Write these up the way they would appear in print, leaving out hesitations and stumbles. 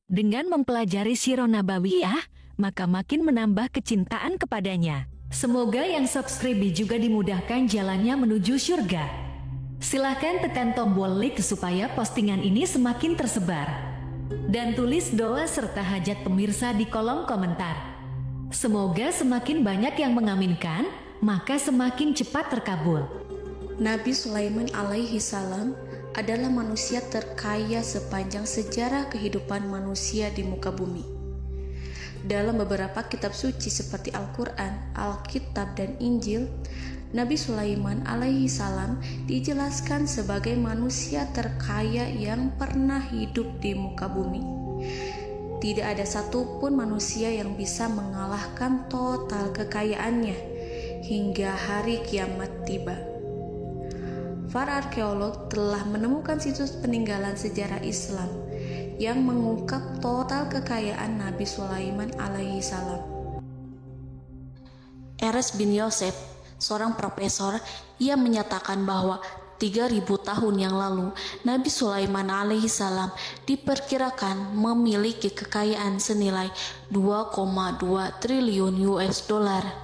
Dengan mempelajari Sirah Nabawiyah, maka makin menambah kecintaan kepadanya. Semoga yang subscribe juga dimudahkan jalannya menuju surga. Silahkan tekan tombol like supaya postingan ini semakin tersebar. Dan tulis doa serta hajat pemirsa di kolom komentar. Semoga semakin banyak yang mengaminkan, maka semakin cepat terkabul. Nabi Sulaiman alaihi salam adalah manusia terkaya sepanjang sejarah kehidupan manusia di muka bumi. Dalam beberapa kitab suci seperti Al-Quran, Alkitab, dan Injil, Nabi Sulaiman alaihi salam dijelaskan sebagai manusia terkaya yang pernah hidup di muka bumi. Tidak ada satupun manusia yang bisa mengalahkan total kekayaannya hingga hari kiamat tiba. Para arkeolog telah menemukan situs peninggalan sejarah Islam yang mengungkap total kekayaan Nabi Sulaiman alaihi salam. Erez bin Yosef, seorang profesor, ia menyatakan bahwa 3000 tahun yang lalu Nabi Sulaiman alaihi salam diperkirakan memiliki kekayaan senilai 2,2 triliun US dollar.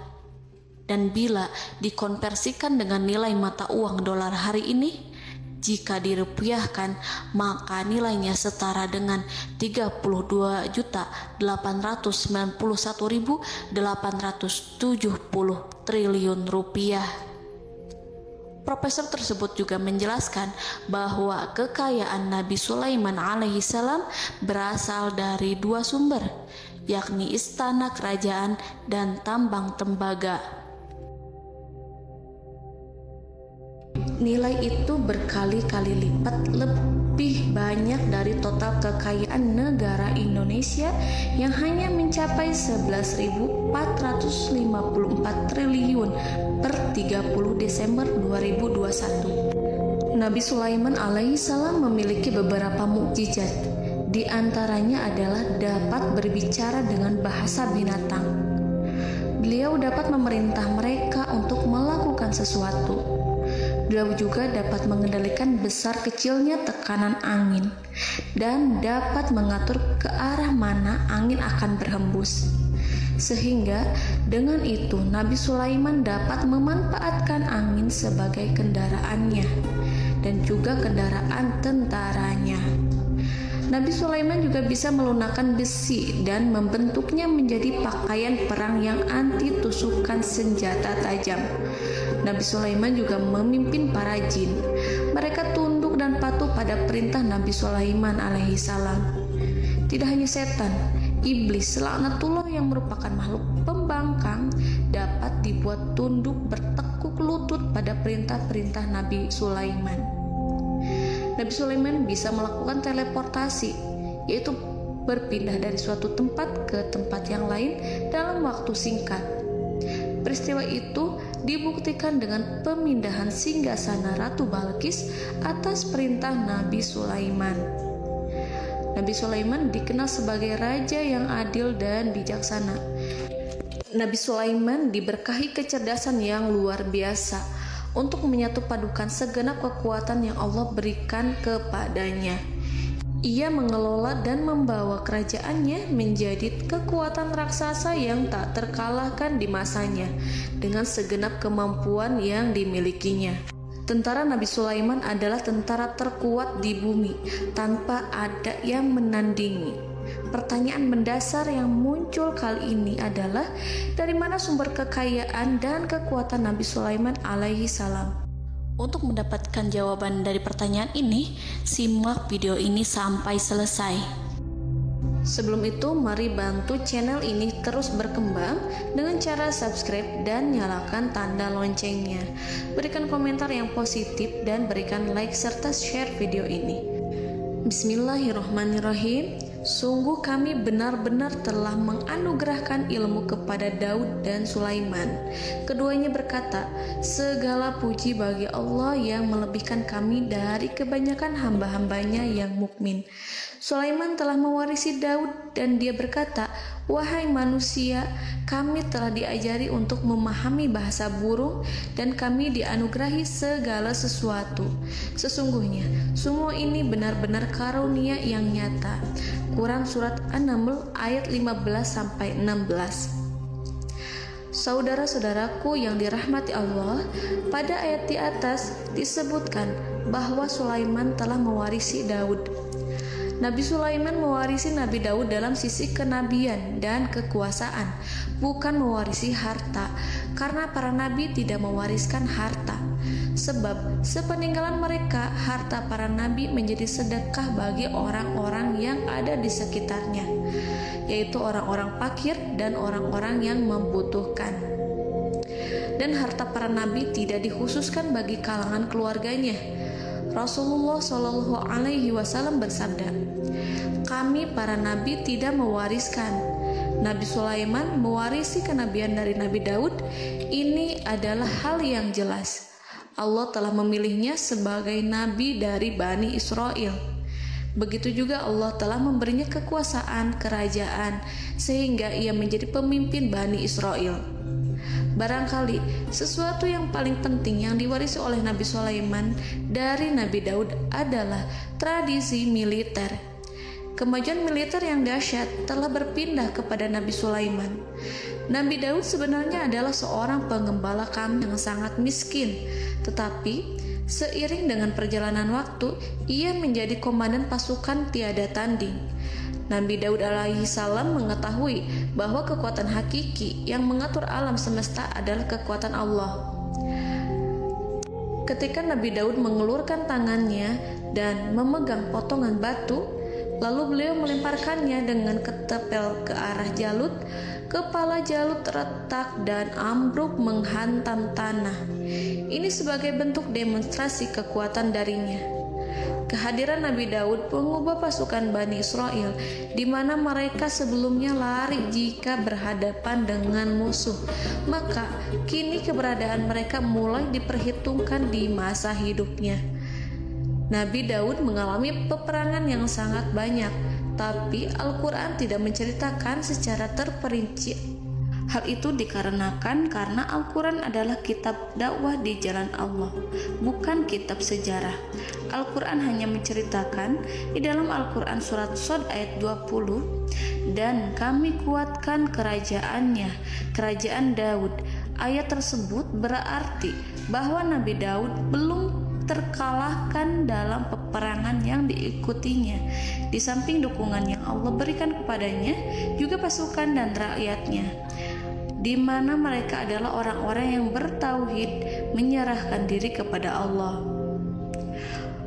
Dan bila dikonversikan dengan nilai mata uang dolar hari ini, jika dirupiahkan, maka nilainya setara dengan 32.891.870 triliun rupiah. Profesor tersebut juga menjelaskan bahwa kekayaan Nabi Sulaiman alaihi salam berasal dari dua sumber, yakni istana kerajaan dan tambang tembaga. Nilai itu berkali-kali lipat lebih banyak dari total kekayaan negara Indonesia yang hanya mencapai 11.454 triliun per 30 Desember 2021. Nabi Sulaiman alaihi salam memiliki beberapa mukjizat. Di antaranya adalah dapat berbicara dengan bahasa binatang. Beliau dapat memerintah mereka untuk melakukan sesuatu. Beliau juga dapat mengendalikan besar kecilnya tekanan angin dan dapat mengatur ke arah mana angin akan berhembus. Sehingga dengan itu Nabi Sulaiman dapat memanfaatkan angin sebagai kendaraannya dan juga kendaraan tentaranya. Nabi Sulaiman juga bisa melunakkan besi dan membentuknya menjadi pakaian perang yang anti tusukan senjata tajam. Nabi Sulaiman juga memimpin para jin. Mereka tunduk dan patuh pada perintah Nabi Sulaiman alaihi salam. Tidak hanya setan, iblis laknatullah yang merupakan makhluk pembangkang dapat dibuat tunduk bertekuk lutut pada perintah-perintah Nabi Sulaiman. Nabi Sulaiman bisa melakukan teleportasi, yaitu berpindah dari suatu tempat ke tempat yang lain dalam waktu singkat. Peristiwa itu dibuktikan dengan pemindahan singgasana Ratu Balqis atas perintah Nabi Sulaiman. Nabi Sulaiman dikenal sebagai raja yang adil dan bijaksana. Nabi Sulaiman diberkahi kecerdasan yang luar biasa untuk menyatu padukan segenap kekuatan yang Allah berikan kepadanya. Ia mengelola dan membawa kerajaannya menjadi kekuatan raksasa yang tak terkalahkan di masanya dengan segenap kemampuan yang dimilikinya. Tentara Nabi Sulaiman adalah tentara terkuat di bumi tanpa ada yang menandingi. Pertanyaan mendasar yang muncul kali ini adalah dari mana sumber kekayaan dan kekuatan Nabi Sulaiman alaihi salam? Untuk mendapatkan jawaban dari pertanyaan ini, simak video ini sampai selesai. Sebelum itu, mari bantu channel ini terus berkembang dengan cara subscribe dan nyalakan tanda loncengnya. Berikan komentar yang positif dan berikan like serta share video ini. Bismillahirrahmanirrahim. Sungguh kami benar-benar telah menganugerahkan ilmu kepada Daud dan Sulaiman. Keduanya berkata, segala puji bagi Allah yang melebihkan kami dari kebanyakan hamba-hambanya yang mukmin. Sulaiman telah mewarisi Daud dan dia berkata, "Wahai manusia, kami telah diajari untuk memahami bahasa burung dan kami dianugerahi segala sesuatu. Sesungguhnya, semua ini benar-benar karunia yang nyata." Quran Surat An-Naml ayat 15-16. Saudara-saudaraku yang dirahmati Allah, pada ayat di atas disebutkan bahwa Sulaiman telah mewarisi Daud. Nabi Sulaiman mewarisi Nabi Daud dalam sisi kenabian dan kekuasaan, bukan mewarisi harta, karena para nabi tidak mewariskan harta. Sebab sepeninggalan mereka, harta para nabi menjadi sedekah bagi orang-orang yang ada di sekitarnya, yaitu orang-orang fakir dan orang-orang yang membutuhkan. Dan harta para nabi tidak dikhususkan bagi kalangan keluarganya. Rasulullah Shallallahu Alaihi Wasallam bersabda, "Kami para nabi tidak mewariskan." Nabi Sulaiman mewarisi kenabian dari Nabi Daud. Ini adalah hal yang jelas. Allah telah memilihnya sebagai nabi dari Bani Israel. Begitu juga Allah telah memberinya kekuasaan kerajaan sehingga ia menjadi pemimpin Bani Israel. Barangkali sesuatu yang paling penting yang diwarisi oleh Nabi Sulaiman dari Nabi Daud adalah tradisi militer. Kemajuan militer yang dahsyat telah berpindah kepada Nabi Sulaiman. Nabi Daud sebenarnya adalah seorang pengembala kambing yang sangat miskin, tetapi seiring dengan perjalanan waktu, ia menjadi komandan pasukan tiada tanding. Nabi Daud alaihi salam mengetahui bahwa kekuatan hakiki yang mengatur alam semesta adalah kekuatan Allah. Ketika Nabi Daud mengelurkan tangannya dan memegang potongan batu, lalu beliau melemparkannya dengan ketepel ke arah Jalut, kepala Jalut retak dan ambruk menghantam tanah. Ini sebagai bentuk demonstrasi kekuatan darinya. Kehadiran Nabi Daud mengubah pasukan Bani Israel, di mana mereka sebelumnya lari jika berhadapan dengan musuh. Maka kini keberadaan mereka mulai diperhitungkan di masa hidupnya. Nabi Daud mengalami peperangan yang sangat banyak, tapi Al-Quran tidak menceritakan secara terperinci. Hal itu dikarenakan karena Al-Quran adalah kitab dakwah di jalan Allah, bukan kitab sejarah. Al-Quran hanya menceritakan di dalam Al-Quran surat Shad ayat 20, "Dan kami kuatkan kerajaannya, kerajaan Daud." Ayat tersebut berarti bahwa Nabi Daud belum terkalahkan dalam peperangan yang diikutinya. Di samping dukungan yang Allah berikan kepadanya, juga pasukan dan rakyatnya, di mana mereka adalah orang-orang yang bertauhid, menyerahkan diri kepada Allah.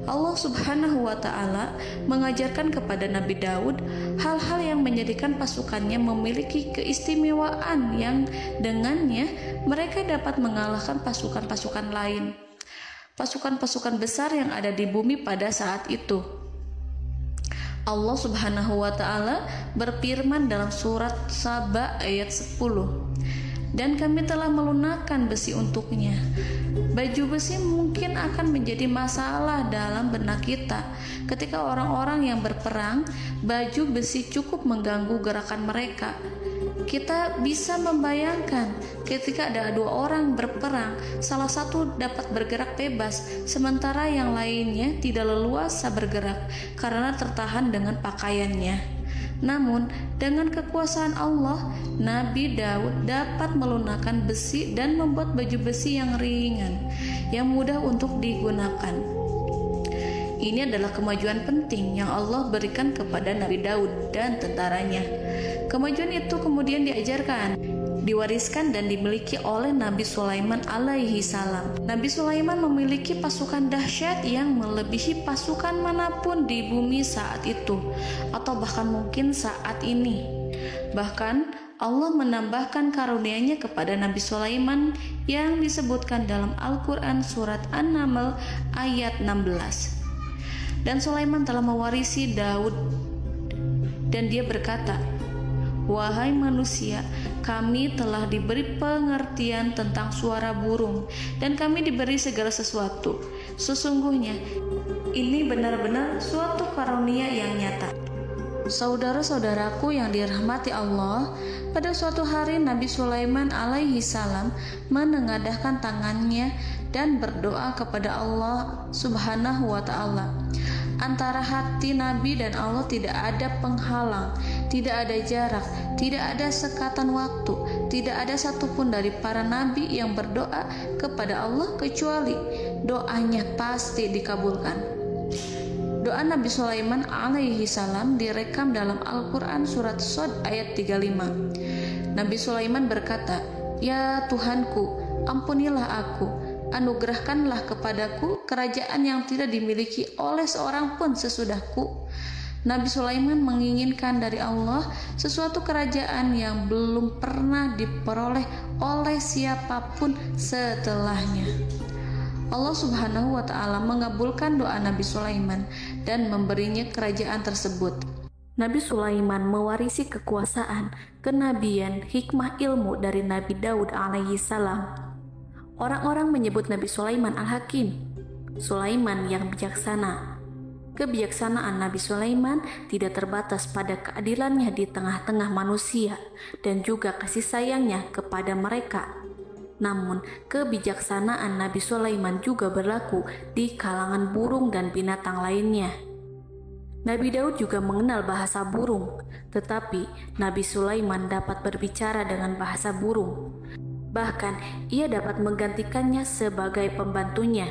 Allah Subhanahu wa Ta'ala mengajarkan kepada Nabi Daud hal-hal yang menjadikan pasukannya memiliki keistimewaan yang dengannya mereka dapat mengalahkan pasukan-pasukan lain, pasukan-pasukan besar yang ada di bumi pada saat itu. Allah Subhanahu wa Ta'ala berfirman dalam surat Saba ayat 10, "Dan kami telah melunakkan besi untuknya." Baju besi mungkin akan menjadi masalah dalam benak kita. Ketika orang-orang yang berperang, baju besi cukup mengganggu gerakan mereka. Kita bisa membayangkan ketika ada dua orang berperang, salah satu dapat bergerak bebas, sementara yang lainnya tidak leluasa bergerak karena tertahan dengan pakaiannya. Namun, dengan kekuasaan Allah, Nabi Daud dapat melunakkan besi dan membuat baju besi yang ringan, yang mudah untuk digunakan. Ini adalah kemajuan penting yang Allah berikan kepada Nabi Daud dan tentaranya. Kemajuan itu kemudian diajarkan, diwariskan dan dimiliki oleh Nabi Sulaiman alaihi salam. Nabi Sulaiman memiliki pasukan dahsyat yang melebihi pasukan manapun di bumi saat itu, atau bahkan mungkin saat ini. Bahkan Allah menambahkan karunia-Nya kepada Nabi Sulaiman yang disebutkan dalam Al-Quran surat An-Naml ayat 16. Dan Sulaiman telah mewarisi Daud, dan dia berkata, "Wahai manusia, kami telah diberi pengertian tentang suara burung, dan kami diberi segala sesuatu. Sesungguhnya, ini benar-benar suatu karunia yang nyata." Saudara-saudaraku yang dirahmati Allah, pada suatu hari Nabi Sulaiman alaihi salam menengadahkan tangannya dan berdoa kepada Allah Subhanahu wa ta'ala. Antara hati Nabi dan Allah tidak ada penghalang, tidak ada jarak, tidak ada sekatan waktu, tidak ada satupun dari para nabi yang berdoa kepada Allah kecuali doanya pasti dikabulkan. Doa Nabi Sulaiman alaihi salam direkam dalam Al-Quran surat Shad ayat 35. Nabi Sulaiman berkata, "Ya Tuhanku, ampunilah aku, anugerahkanlah kepadaku kerajaan yang tidak dimiliki oleh seorang pun sesudahku." Nabi Sulaiman menginginkan dari Allah sesuatu kerajaan yang belum pernah diperoleh oleh siapapun setelahnya. Allah Subhanahu wa ta'ala mengabulkan doa Nabi Sulaiman dan memberinya kerajaan tersebut. Nabi Sulaiman mewarisi kekuasaan, kenabian, hikmah ilmu dari Nabi Daud alaihi salam. Orang-orang menyebut Nabi Sulaiman Al-Hakim, Sulaiman yang bijaksana. Kebijaksanaan Nabi Sulaiman tidak terbatas pada keadilannya di tengah-tengah manusia dan juga kasih sayangnya kepada mereka. Namun, kebijaksanaan Nabi Sulaiman juga berlaku di kalangan burung dan binatang lainnya. Nabi Daud juga mengenal bahasa burung, tetapi Nabi Sulaiman dapat berbicara dengan bahasa burung. Bahkan, ia dapat menggantikannya sebagai pembantunya.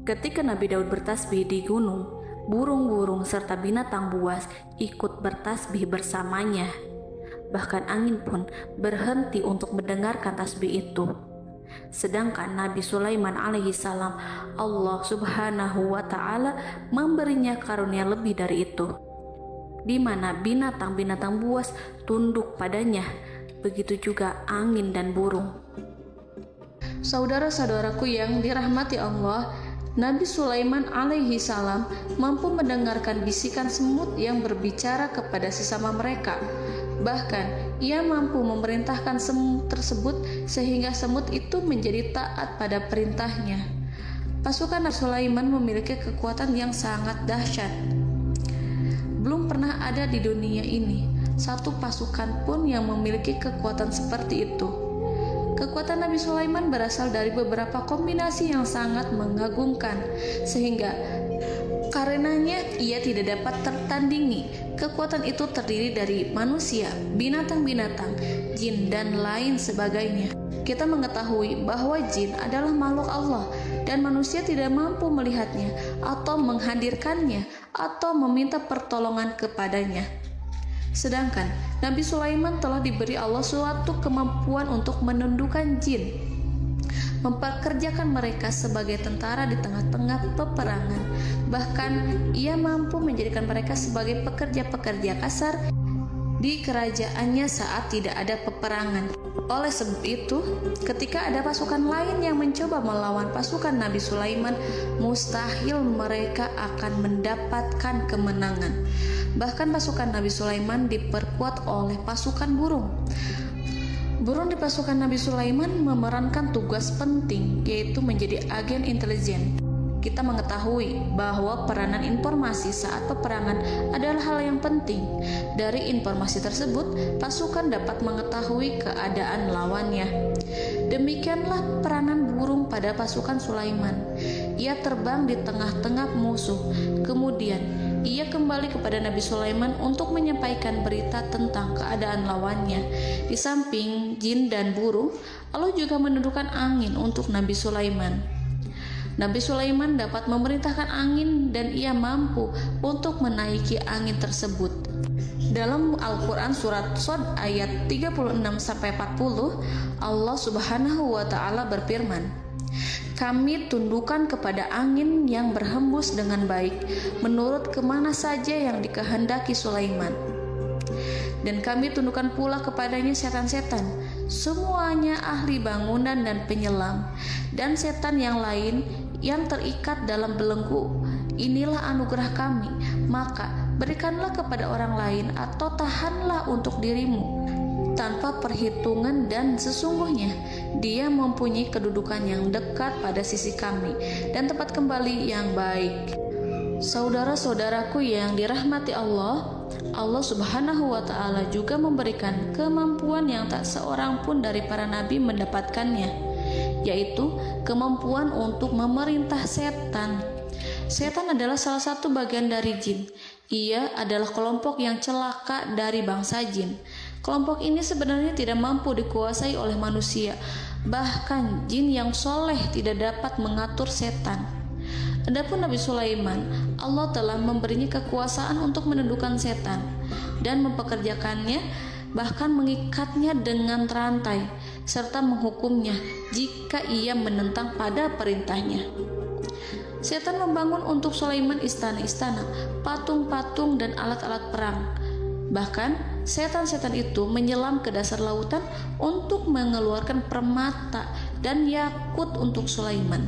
Ketika Nabi Daud bertasbih di gunung, burung-burung serta binatang buas ikut bertasbih bersamanya. Bahkan angin pun berhenti untuk mendengarkan tasbih itu. Sedangkan Nabi Sulaiman alaihi salam, Allah Subhanahu wa ta'ala memberinya karunia lebih dari itu, di mana binatang-binatang buas tunduk padanya, begitu juga angin dan burung. Saudara-saudaraku yang dirahmati Allah, Nabi Sulaiman alaihi salam mampu mendengarkan bisikan semut yang berbicara kepada sesama mereka. Bahkan, ia mampu memerintahkan semut tersebut sehingga semut itu menjadi taat pada perintahnya. Pasukan Nabi Sulaiman memiliki kekuatan yang sangat dahsyat. Belum pernah ada di dunia ini satu pasukan pun yang memiliki kekuatan seperti itu. Kekuatan Nabi Sulaiman berasal dari beberapa kombinasi yang sangat mengagumkan, sehingga karenanya ia tidak dapat tertandingi. Kekuatan itu terdiri dari manusia, binatang-binatang, jin, dan lain sebagainya. Kita mengetahui bahwa jin adalah makhluk Allah dan manusia tidak mampu melihatnya atau menghadirkannya atau meminta pertolongan kepadanya. Sedangkan Nabi Sulaiman telah diberi Allah suatu kemampuan untuk menundukkan jin, memperkerjakan mereka sebagai tentara di tengah-tengah peperangan. Bahkan ia mampu menjadikan mereka sebagai pekerja-pekerja kasar di kerajaannya saat tidak ada peperangan. Oleh sebab itu, ketika ada pasukan lain yang mencoba melawan pasukan Nabi Sulaiman, mustahil mereka akan mendapatkan kemenangan. Bahkan pasukan Nabi Sulaiman diperkuat oleh pasukan burung. Burung di pasukan Nabi Sulaiman memerankan tugas penting, yaitu menjadi agen intelijen. Kita mengetahui bahwa peranan informasi saat peperangan adalah hal yang penting. Dari informasi tersebut, pasukan dapat mengetahui keadaan lawannya. Demikianlah peranan burung pada pasukan Sulaiman. Ia terbang di tengah-tengah musuh. Kemudian, ia kembali kepada Nabi Sulaiman untuk menyampaikan berita tentang keadaan lawannya. Di samping jin dan burung, Allah juga menundukkan angin untuk Nabi Sulaiman. Nabi Sulaiman dapat memerintahkan angin dan ia mampu untuk menaiki angin tersebut. Dalam Al-Quran surat Shad ayat 36-40, Allah Subhanahu wa ta'ala berfirman, "Kami tundukkan kepada angin yang berhembus dengan baik menurut kemana saja yang dikehendaki Sulaiman. Dan kami tundukkan pula kepadanya setan-setan, semuanya ahli bangunan dan penyelam, dan setan yang lain yang terikat dalam belenggu. Inilah anugerah kami, maka berikanlah kepada orang lain atau tahanlah untuk dirimu tanpa perhitungan, dan sesungguhnya dia mempunyai kedudukan yang dekat pada sisi kami dan tempat kembali yang baik." Saudara-saudaraku yang dirahmati Allah, Allah Subhanahu wa Ta'ala juga memberikan kemampuan yang tak seorang pun dari para nabi mendapatkannya, yaitu kemampuan untuk memerintah setan. Setan adalah salah satu bagian dari jin. Ia adalah kelompok yang celaka dari bangsa jin. Kelompok ini sebenarnya tidak mampu dikuasai oleh manusia. Bahkan jin yang soleh tidak dapat mengatur setan. Adapun Nabi Sulaiman, Allah telah memberinya kekuasaan untuk menundukkan setan dan mempekerjakannya, bahkan mengikatnya dengan rantai serta menghukumnya jika ia menentang pada perintahnya. Setan membangun untuk Sulaiman istana-istana, patung-patung dan alat-alat perang. Bahkan setan-setan itu menyelam ke dasar lautan untuk mengeluarkan permata dan yakut untuk Sulaiman.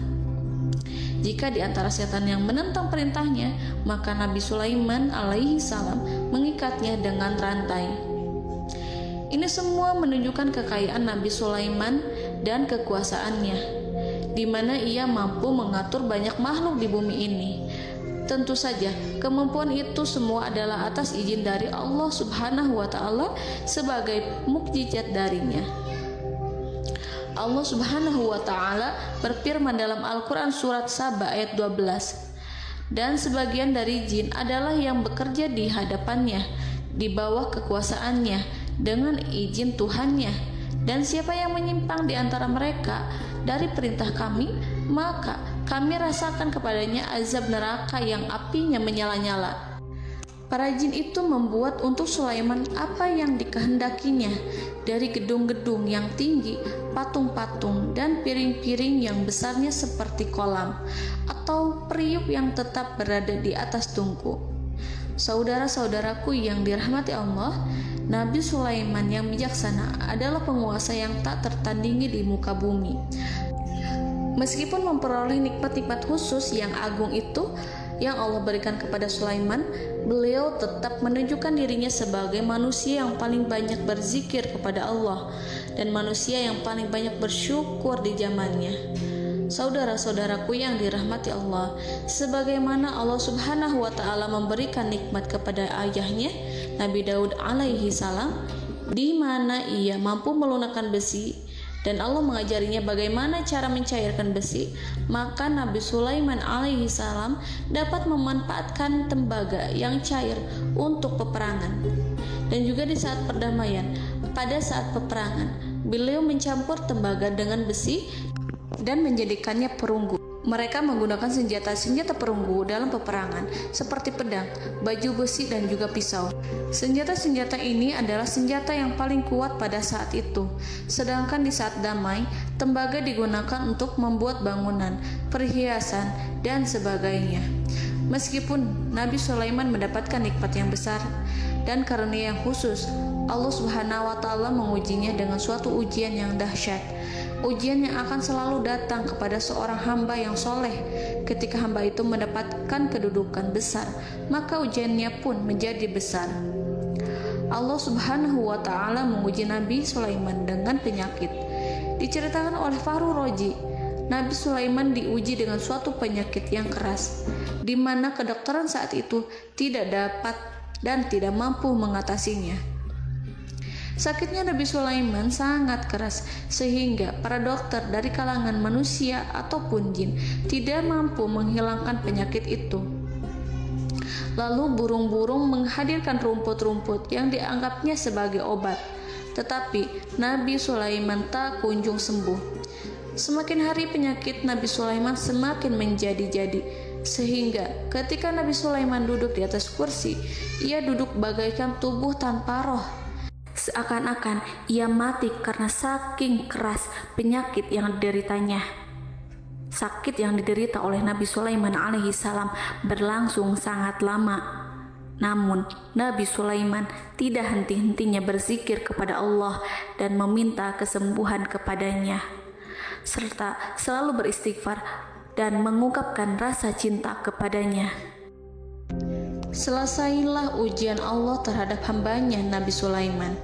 Jika di antara setan yang menentang perintahnya, maka Nabi Sulaiman alaihi salam mengikatnya dengan rantai. Ini semua menunjukkan kekayaan Nabi Sulaiman dan kekuasaannya, di mana ia mampu mengatur banyak makhluk di bumi ini. Tentu saja, kemampuan itu semua adalah atas izin dari Allah Subhanahu wa Ta'ala sebagai mukjizat darinya. Allah Subhanahu wa Ta'ala berfirman dalam Al-Quran surat Saba ayat 12, dan sebagian dari jin adalah yang bekerja di hadapannya, di bawah kekuasaannya, dengan izin Tuhannya. Dan siapa yang menyimpang di antara mereka dari perintah kami, maka kami rasakan kepadanya azab neraka yang apinya menyala-nyala. Para jin itu membuat untuk Sulaiman apa yang dikehendakinya, dari gedung-gedung yang tinggi, patung-patung, dan piring-piring yang besarnya seperti kolam, atau periuk yang tetap berada di atas tungku. Saudara-saudaraku yang dirahmati Allah, Nabi Sulaiman yang bijaksana adalah penguasa yang tak tertandingi di muka bumi. Meskipun memperoleh nikmat-nikmat khusus yang agung itu yang Allah berikan kepada Sulaiman, beliau tetap menunjukkan dirinya sebagai manusia yang paling banyak berzikir kepada Allah dan manusia yang paling banyak bersyukur di zamannya. Saudara-saudaraku yang dirahmati Allah, sebagaimana Allah Subhanahu wa Ta'ala memberikan nikmat kepada ayahnya Nabi Daud alaihi salam, di mana ia mampu melunakkan besi, dan Allah mengajarinya bagaimana cara mencairkan besi, maka Nabi Sulaiman alaihi salam dapat memanfaatkan tembaga yang cair untuk peperangan. Dan juga di saat perdamaian, pada saat peperangan, beliau mencampur tembaga dengan besi dan menjadikannya perunggu. Mereka menggunakan senjata-senjata perunggu dalam peperangan seperti pedang, baju besi, dan juga pisau. Senjata-senjata ini adalah senjata yang paling kuat pada saat itu. Sedangkan di saat damai, tembaga digunakan untuk membuat bangunan, perhiasan, dan sebagainya. Meskipun Nabi Sulaiman mendapatkan nikmat yang besar dan karunia yang khusus, Allah Subhanahu wa Ta'ala mengujinya dengan suatu ujian yang dahsyat. Ujian yang akan selalu datang kepada seorang hamba yang soleh. Ketika hamba itu mendapatkan kedudukan besar, maka ujiannya pun menjadi besar. Allah Subhanahu wa Ta'ala menguji Nabi Sulaiman dengan penyakit. Diceritakan oleh Fahru Roji, Nabi Sulaiman diuji dengan suatu penyakit yang keras, di mana kedokteran saat itu tidak dapat dan tidak mampu mengatasinya. Sakitnya Nabi Sulaiman sangat keras sehingga para dokter dari kalangan manusia ataupun jin tidak mampu menghilangkan penyakit itu. Lalu burung-burung menghadirkan rumput-rumput yang dianggapnya sebagai obat, tetapi Nabi Sulaiman tak kunjung sembuh. Semakin hari penyakit Nabi Sulaiman semakin menjadi-jadi, sehingga ketika Nabi Sulaiman duduk di atas kursi, ia duduk bagaikan tubuh tanpa roh. Seakan-akan ia mati karena saking keras penyakit yang dideritanya. Sakit yang diderita oleh Nabi Sulaiman alaihi salam berlangsung sangat lama. Namun Nabi Sulaiman tidak henti-hentinya berzikir kepada Allah dan meminta kesembuhan kepadanya, serta selalu beristighfar dan mengungkapkan rasa cinta kepadanya. Selesailah ujian Allah terhadap hambanya Nabi Sulaiman.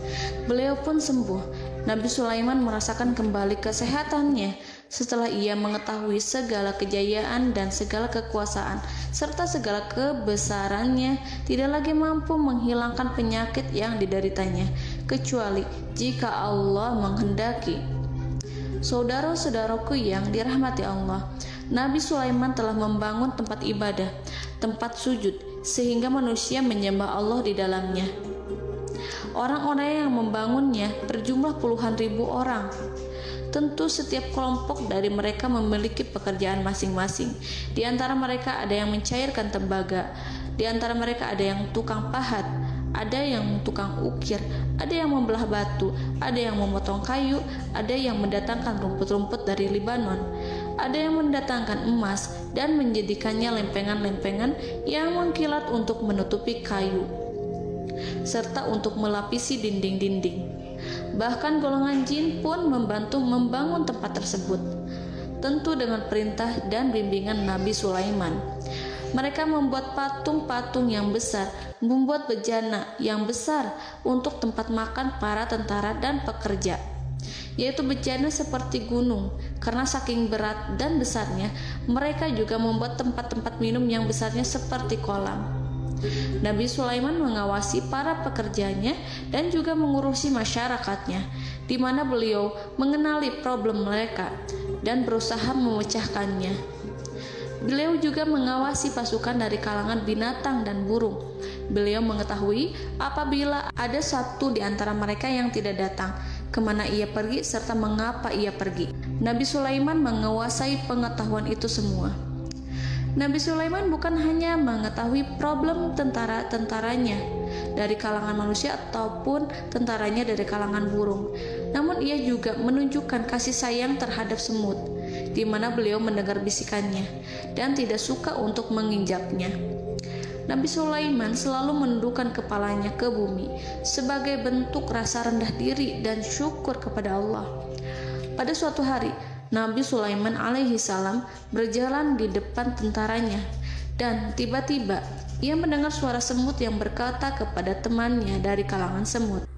Beliau pun sembuh. Nabi Sulaiman merasakan kembali kesehatannya Setelah ia mengetahui segala kejayaan dan segala kekuasaan serta segala kebesarannya, tidak lagi mampu menghilangkan penyakit yang dideritanya, kecuali jika Allah menghendaki. Saudara-saudaraku yang dirahmati Allah, Nabi Sulaiman telah membangun tempat ibadah, tempat sujud, sehingga manusia menyembah Allah di dalamnya. Orang-orang yang membangunnya berjumlah puluhan ribu orang. Tentu setiap kelompok dari mereka memiliki pekerjaan masing-masing. Di antara mereka ada yang mencairkan tembaga, di antara mereka ada yang tukang pahat, ada yang tukang ukir, ada yang membelah batu, ada yang memotong kayu, ada yang mendatangkan rumput-rumput dari Libanon, ada yang mendatangkan emas dan menjadikannya lempengan-lempengan yang mengkilat untuk menutupi kayu, serta untuk melapisi dinding-dinding. Bahkan golongan jin pun membantu membangun tempat tersebut, tentu dengan perintah dan bimbingan Nabi Sulaiman. Mereka membuat patung-patung yang besar, membuat bejana yang besar untuk tempat makan para tentara dan pekerja, yaitu bejana seperti gunung. Karena saking berat dan besarnya, mereka juga membuat tempat-tempat minum yang besarnya seperti kolam. Nabi Sulaiman mengawasi para pekerjanya dan juga mengurusi masyarakatnya, di mana beliau mengenali problem mereka dan berusaha memecahkannya. Beliau juga mengawasi pasukan dari kalangan binatang dan burung. Beliau mengetahui apabila ada satu di antara mereka yang tidak datang, kemana ia pergi, serta mengapa ia pergi. Nabi Sulaiman menguasai pengetahuan itu semua. Nabi Sulaiman bukan hanya mengetahui problem tentara-tentaranya dari kalangan manusia ataupun tentaranya dari kalangan burung, namun ia juga menunjukkan kasih sayang terhadap semut, di mana beliau mendengar bisikannya dan tidak suka untuk menginjaknya. Nabi Sulaiman selalu menundukkan kepalanya ke bumi sebagai bentuk rasa rendah diri dan syukur kepada Allah. Pada suatu hari, Nabi Sulaiman alaihi salam berjalan di depan tentaranya, dan tiba-tiba ia mendengar suara semut yang berkata kepada temannya dari kalangan semut.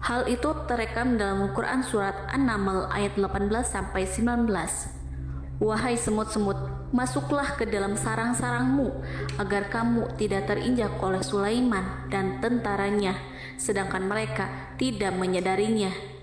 Hal itu terekam dalam Al-Quran surat An-Naml ayat 18-19. Wahai semut-semut, masuklah ke dalam sarang-sarangmu agar kamu tidak terinjak oleh Sulaiman dan tentaranya, sedangkan mereka tidak menyadarinya.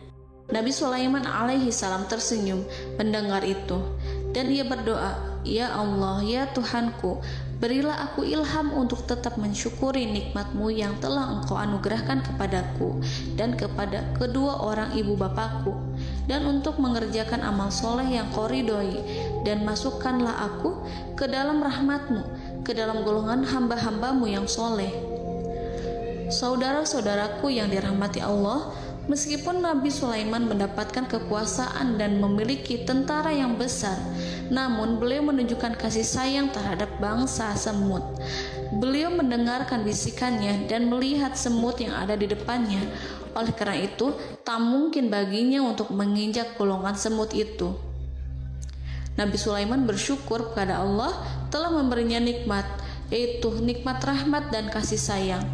Nabi Sulaiman alaihi salam tersenyum mendengar itu, dan ia berdoa, "Ya Allah, ya Tuhanku, berilah aku ilham untuk tetap mensyukuri nikmat-Mu yang telah Engkau anugerahkan kepadaku dan kepada kedua orang ibu bapakku, dan untuk mengerjakan amal soleh yang Kau ridhoi, dan masukkanlah aku ke dalam rahmat-Mu, ke dalam golongan hamba-hamba-Mu yang soleh." Saudara-saudaraku yang dirahmati Allah, meskipun Nabi Sulaiman mendapatkan kekuasaan dan memiliki tentara yang besar, namun beliau menunjukkan kasih sayang terhadap bangsa semut. Beliau mendengarkan bisikannya dan melihat semut yang ada di depannya. Oleh karena itu, tak mungkin baginya untuk menginjak golongan semut itu. Nabi Sulaiman bersyukur kepada Allah telah memberinya nikmat, yaitu nikmat rahmat dan kasih sayang.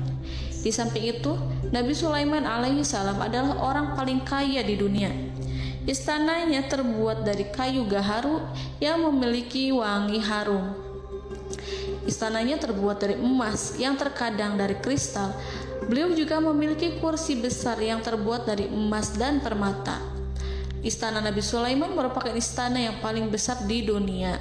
Di samping itu, Nabi Sulaiman alaihi salam adalah orang paling kaya di dunia. Istananya terbuat dari kayu gaharu yang memiliki wangi harum. Istananya terbuat dari emas yang terkadang dari kristal. Beliau juga memiliki kursi besar yang terbuat dari emas dan permata. Istana Nabi Sulaiman merupakan istana yang paling besar di dunia.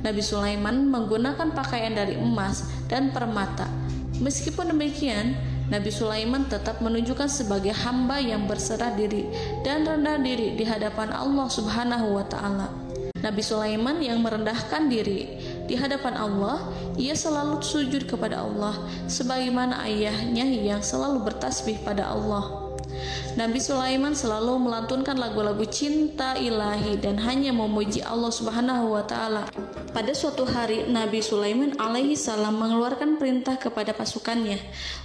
Nabi Sulaiman menggunakan pakaian dari emas dan permata. Meskipun demikian, Nabi Sulaiman tetap menunjukkan sebagai hamba yang berserah diri dan rendah diri di hadapan Allah Subhanahu wa Ta'ala. Nabi Sulaiman yang merendahkan diri di hadapan Allah, ia selalu sujud kepada Allah sebagaimana ayahnya yang selalu bertasbih pada Allah. Nabi Sulaiman selalu melantunkan lagu-lagu cinta ilahi dan hanya memuji Allah Subhanahu wa Ta'ala. Pada suatu hari, Nabi Sulaiman alaihi salam mengeluarkan perintah kepada pasukannya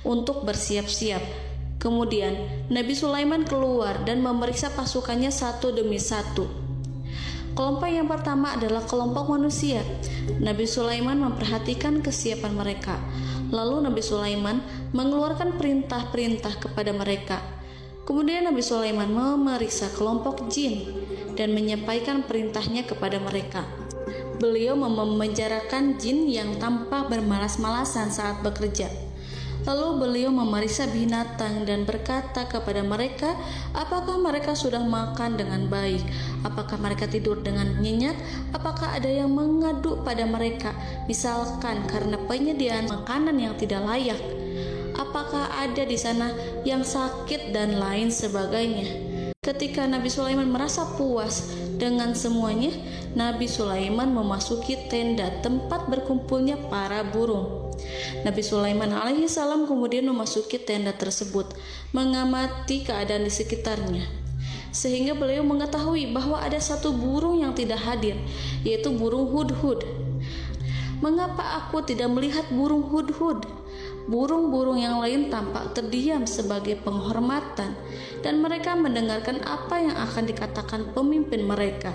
untuk bersiap-siap. Kemudian, Nabi Sulaiman keluar dan memeriksa pasukannya satu demi satu. Kelompok yang pertama adalah kelompok manusia. Nabi Sulaiman memperhatikan kesiapan mereka. Lalu Nabi Sulaiman mengeluarkan perintah-perintah kepada mereka. Kemudian Nabi Sulaiman memeriksa kelompok jin dan menyampaikan perintahnya kepada mereka. Beliau memenjarakan jin yang tampak bermalas-malasan saat bekerja. Lalu beliau memeriksa binatang dan berkata kepada mereka, apakah mereka sudah makan dengan baik? Apakah mereka tidur dengan nyenyak? Apakah ada yang mengadu pada mereka, misalkan karena penyediaan makanan yang tidak layak? Apakah ada di sana yang sakit dan lain sebagainya? Ketika Nabi Sulaiman merasa puas dengan semuanya, Nabi Sulaiman memasuki tenda tempat berkumpulnya para burung. Nabi Sulaiman alaihissalam kemudian memasuki tenda tersebut, mengamati keadaan di sekitarnya, sehingga beliau mengetahui bahwa ada satu burung yang tidak hadir, yaitu burung hudhud. Mengapa aku tidak melihat burung hudhud? Burung-burung yang lain tampak terdiam sebagai penghormatan, dan mereka mendengarkan apa yang akan dikatakan pemimpin mereka.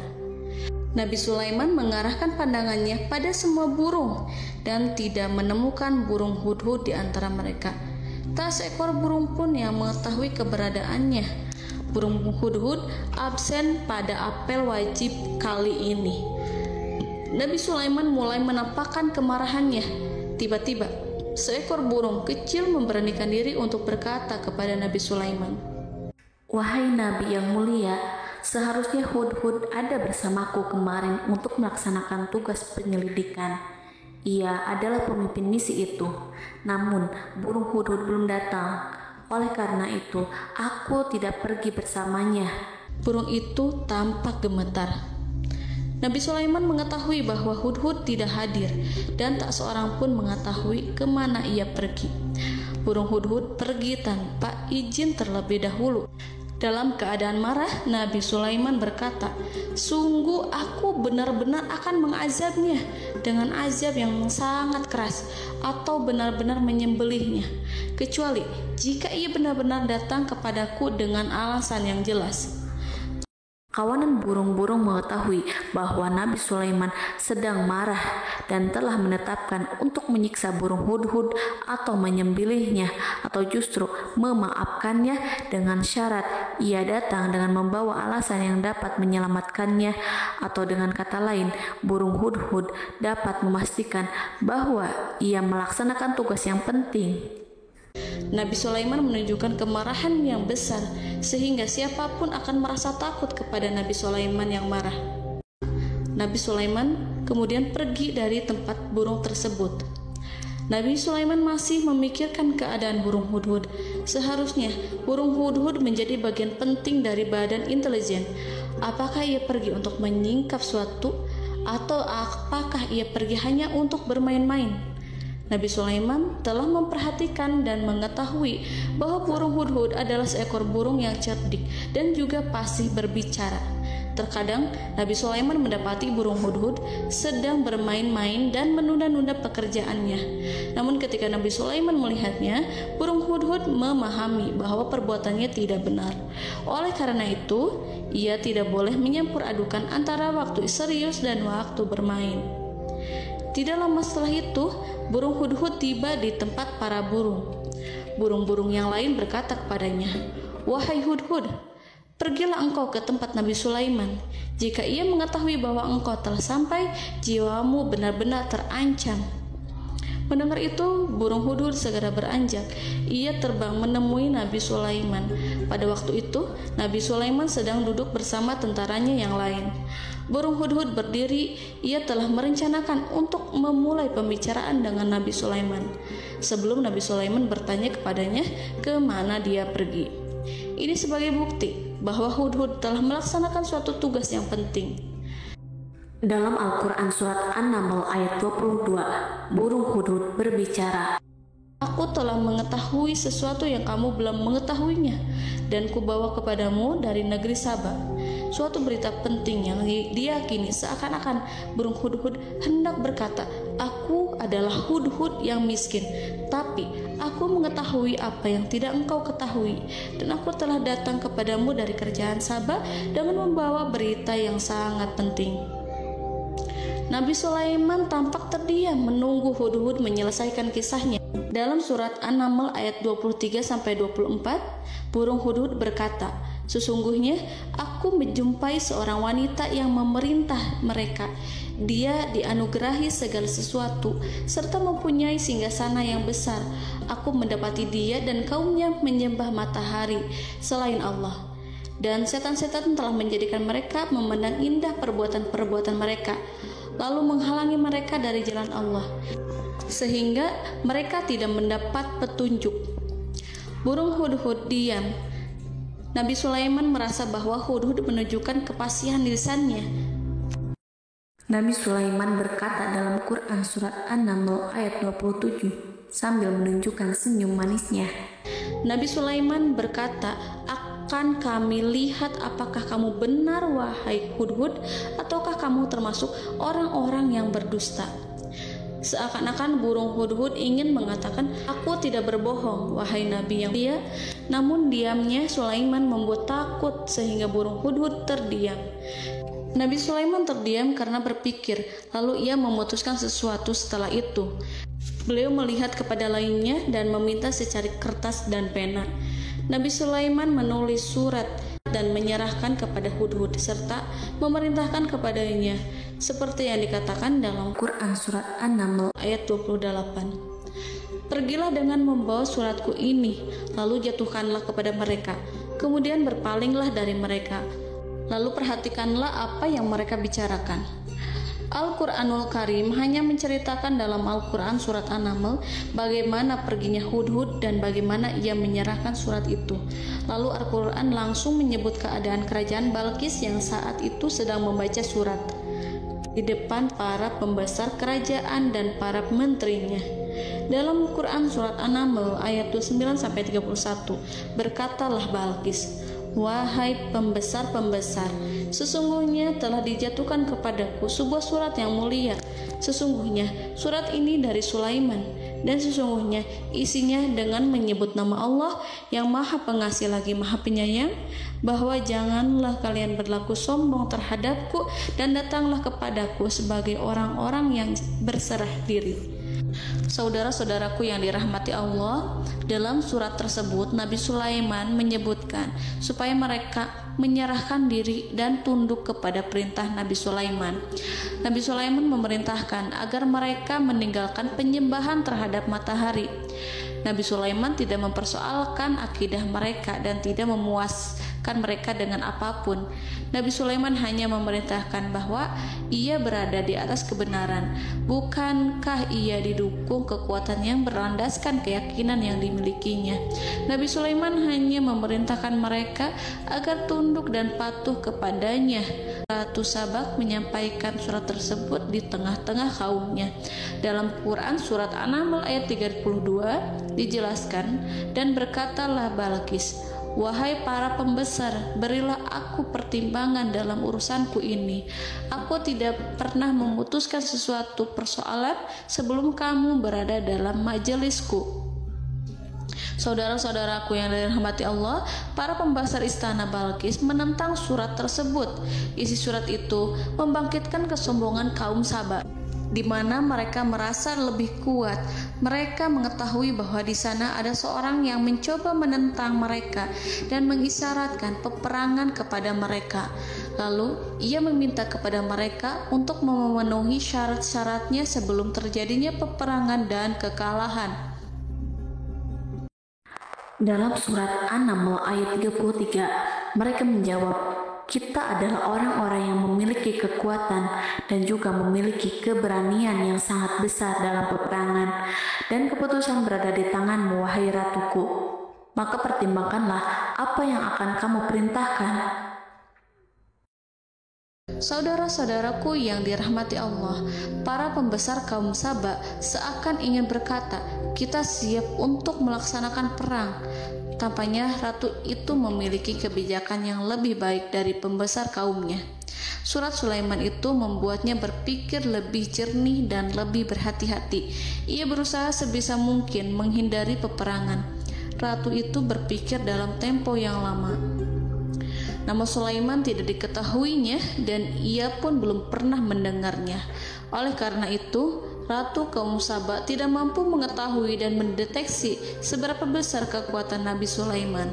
Nabi Sulaiman mengarahkan pandangannya pada semua burung dan tidak menemukan burung hudhud di antara mereka. Tak seekor burung pun yang mengetahui keberadaannya. Burung hudhud absen pada apel wajib kali ini. Nabi Sulaiman mulai menampakkan kemarahannya. Tiba-tiba, seekor burung kecil memberanikan diri untuk berkata kepada Nabi Sulaiman, "Wahai Nabi yang mulia, seharusnya hudhud ada bersamaku kemarin untuk melaksanakan tugas penyelidikan. Ia adalah pemimpin misi itu. Namun, burung hudhud belum datang. Oleh karena itu, aku tidak pergi bersamanya." Burung itu tampak gemetar. Nabi Sulaiman mengetahui bahwa hudhud tidak hadir dan tak seorang pun mengetahui kemana ia pergi. Burung hudhud pergi tanpa izin terlebih dahulu. Dalam keadaan marah, Nabi Sulaiman berkata, "Sungguh aku benar-benar akan mengazabnya dengan azab yang sangat keras atau benar-benar menyembelihnya, kecuali jika ia benar-benar datang kepadaku dengan alasan yang jelas." Kawanan burung-burung mengetahui bahwa Nabi Sulaiman sedang marah dan telah menetapkan untuk menyiksa burung hudhud atau menyembelihnya atau justru memaafkannya dengan syarat ia datang dengan membawa alasan yang dapat menyelamatkannya, atau dengan kata lain, burung hudhud dapat memastikan bahwa ia melaksanakan tugas yang penting. Nabi Sulaiman menunjukkan kemarahan yang besar sehingga siapapun akan merasa takut kepada Nabi Sulaiman yang marah. Nabi Sulaiman kemudian pergi dari tempat burung tersebut. Nabi Sulaiman masih memikirkan keadaan burung hudhud. Seharusnya burung hudhud menjadi bagian penting dari badan intelijen. Apakah ia pergi untuk menyingkap suatu, atau apakah ia pergi hanya untuk bermain-main? Nabi Sulaiman telah memperhatikan dan mengetahui bahwa burung hudhud adalah seekor burung yang cerdik dan juga fasih berbicara. Terkadang Nabi Sulaiman mendapati burung hudhud sedang bermain-main dan menunda-nunda pekerjaannya. Namun ketika Nabi Sulaiman melihatnya, burung hudhud memahami bahwa perbuatannya tidak benar. Oleh karena itu, ia tidak boleh menyampur adukan antara waktu serius dan waktu bermain. Tidak lama setelah itu, burung hudhud tiba di tempat para burung. Burung-burung yang lain berkata kepadanya, "Wahai hudhud, pergilah engkau ke tempat Nabi Sulaiman. Jika ia mengetahui bahwa engkau telah sampai, jiwamu benar-benar terancam." Mendengar itu, burung hudhud segera beranjak. Ia terbang menemui Nabi Sulaiman. Pada waktu itu, Nabi Sulaiman sedang duduk bersama tentaranya yang lain. Burung hudhud berdiri. Ia telah merencanakan untuk memulai pembicaraan dengan Nabi Sulaiman sebelum Nabi Sulaiman bertanya kepadanya kemana dia pergi. Ini sebagai bukti bahwa hudhud telah melaksanakan suatu tugas yang penting. Dalam Al-Quran Surat An-Naml ayat 22, burung hudhud berbicara, "Aku telah mengetahui sesuatu yang kamu belum mengetahuinya, dan kubawa kepadamu dari negeri Saba suatu berita penting yang diyakini." Seakan-akan burung hudhud hendak berkata, "Aku adalah hudhud yang miskin, tapi aku mengetahui apa yang tidak engkau ketahui, dan aku telah datang kepadamu dari kerajaan Saba dengan membawa berita yang sangat penting." Nabi Sulaiman tampak terdiam menunggu hudhud menyelesaikan kisahnya. Dalam surat An-Naml ayat 23-24, burung hudhud berkata, "Sesungguhnya aku menjumpai seorang wanita yang memerintah mereka. Dia dianugerahi segala sesuatu serta mempunyai singgasana yang besar. Aku mendapati dia dan kaumnya menyembah matahari selain Allah. Dan setan-setan telah menjadikan mereka memandang indah perbuatan-perbuatan mereka, lalu menghalangi mereka dari jalan Allah, sehingga mereka tidak mendapat petunjuk." Burung hudhud diam. Nabi Sulaiman merasa bahwa hudhud menunjukkan kepasihan lisannya. Nabi Sulaiman berkata dalam Quran surat An-Naml ayat 27 sambil menunjukkan senyum manisnya. Nabi Sulaiman berkata, "Akan kami lihat apakah kamu benar, wahai hudhud, ataukah kamu termasuk orang-orang yang berdusta." Seakan-akan burung hudhud ingin mengatakan, "Aku tidak berbohong, wahai Nabi yang mulia." Namun diamnya Sulaiman membuat takut sehingga burung hudhud terdiam. Nabi Sulaiman terdiam karena berpikir, lalu ia memutuskan sesuatu setelah itu. Beliau melihat kepada lainnya dan meminta secari kertas dan pena. Nabi Sulaiman menulis surat dan menyerahkan kepada hudhud serta memerintahkan kepadanya seperti yang dikatakan dalam Quran surat An-Naml ayat 28. "Pergilah dengan membawa suratku ini, lalu jatuhkanlah kepada mereka, kemudian berpalinglah dari mereka, lalu perhatikanlah apa yang mereka bicarakan." Al-Quranul Karim hanya menceritakan dalam Al-Quran surat An-Naml bagaimana perginya hudhud dan bagaimana ia menyerahkan surat itu. Lalu Al-Quran langsung menyebut keadaan kerajaan Balqis yang saat itu sedang membaca surat di depan para pembesar kerajaan dan para menterinya. Dalam Quran surat An-Naml ayat 29-31, berkatalah Balqis, "Wahai pembesar-pembesar, sesungguhnya telah dijatuhkan kepadaku sebuah surat yang mulia. Sesungguhnya surat ini dari Sulaiman, dan sesungguhnya isinya dengan menyebut nama Allah yang Maha Pengasih lagi Maha Penyayang, bahwa janganlah kalian berlaku sombong terhadapku dan datanglah kepadaku sebagai orang-orang yang berserah diri." Saudara-saudaraku yang dirahmati Allah, dalam surat tersebut Nabi Sulaiman menyebutkan supaya mereka menyerahkan diri dan tunduk kepada perintah Nabi Sulaiman. Nabi Sulaiman memerintahkan agar mereka meninggalkan penyembahan terhadap matahari. Nabi Sulaiman tidak mempersoalkan akidah mereka dan tidak memuaskan mereka dengan apapun. Nabi Sulaiman hanya memerintahkan bahwa ia berada di atas kebenaran. Bukankah ia didukung kekuatan yang berlandaskan keyakinan yang dimilikinya? Nabi Sulaiman hanya memerintahkan mereka agar tunduk dan patuh kepadanya. Ratu Sabak menyampaikan surat tersebut di tengah-tengah kaumnya. Dalam Quran surat An-Naml ayat 32 dijelaskan, "Dan berkatalah Balqis, wahai para pembesar, berilah aku pertimbangan dalam urusanku ini. Aku tidak pernah memutuskan sesuatu persoalan sebelum kamu berada dalam majelisku." Saudara-saudaraku yang dirahmati Allah, para pembesar istana Balqis menentang surat tersebut. Isi surat itu membangkitkan kesombongan kaum Sabak, di mana mereka merasa lebih kuat. Mereka mengetahui bahwa di sana ada seorang yang mencoba menentang mereka dan mengisyaratkan peperangan kepada mereka. Lalu ia meminta kepada mereka untuk memenuhi syarat-syaratnya sebelum terjadinya peperangan dan kekalahan. Dalam surat An-Naml ayat 33, mereka menjawab, "Kita adalah orang-orang yang memiliki kekuatan dan juga memiliki keberanian yang sangat besar dalam peperangan, dan keputusan berada di tanganmu, wahai ratuku. Maka pertimbangkanlah apa yang akan kamu perintahkan." Saudara-saudaraku yang dirahmati Allah, para pembesar kaum Sabak seakan ingin berkata, "Kita siap untuk melaksanakan perang." Tampaknya ratu itu memiliki kebijakan yang lebih baik dari pembesar kaumnya. Surat Sulaiman itu membuatnya berpikir lebih jernih dan lebih berhati-hati. Ia berusaha sebisa mungkin menghindari peperangan. Ratu itu berpikir dalam tempo yang lama. Nama Sulaiman tidak diketahuinya dan ia pun belum pernah mendengarnya. Oleh karena itu, Ratu kaum Saba tidak mampu mengetahui dan mendeteksi seberapa besar kekuatan Nabi Sulaiman.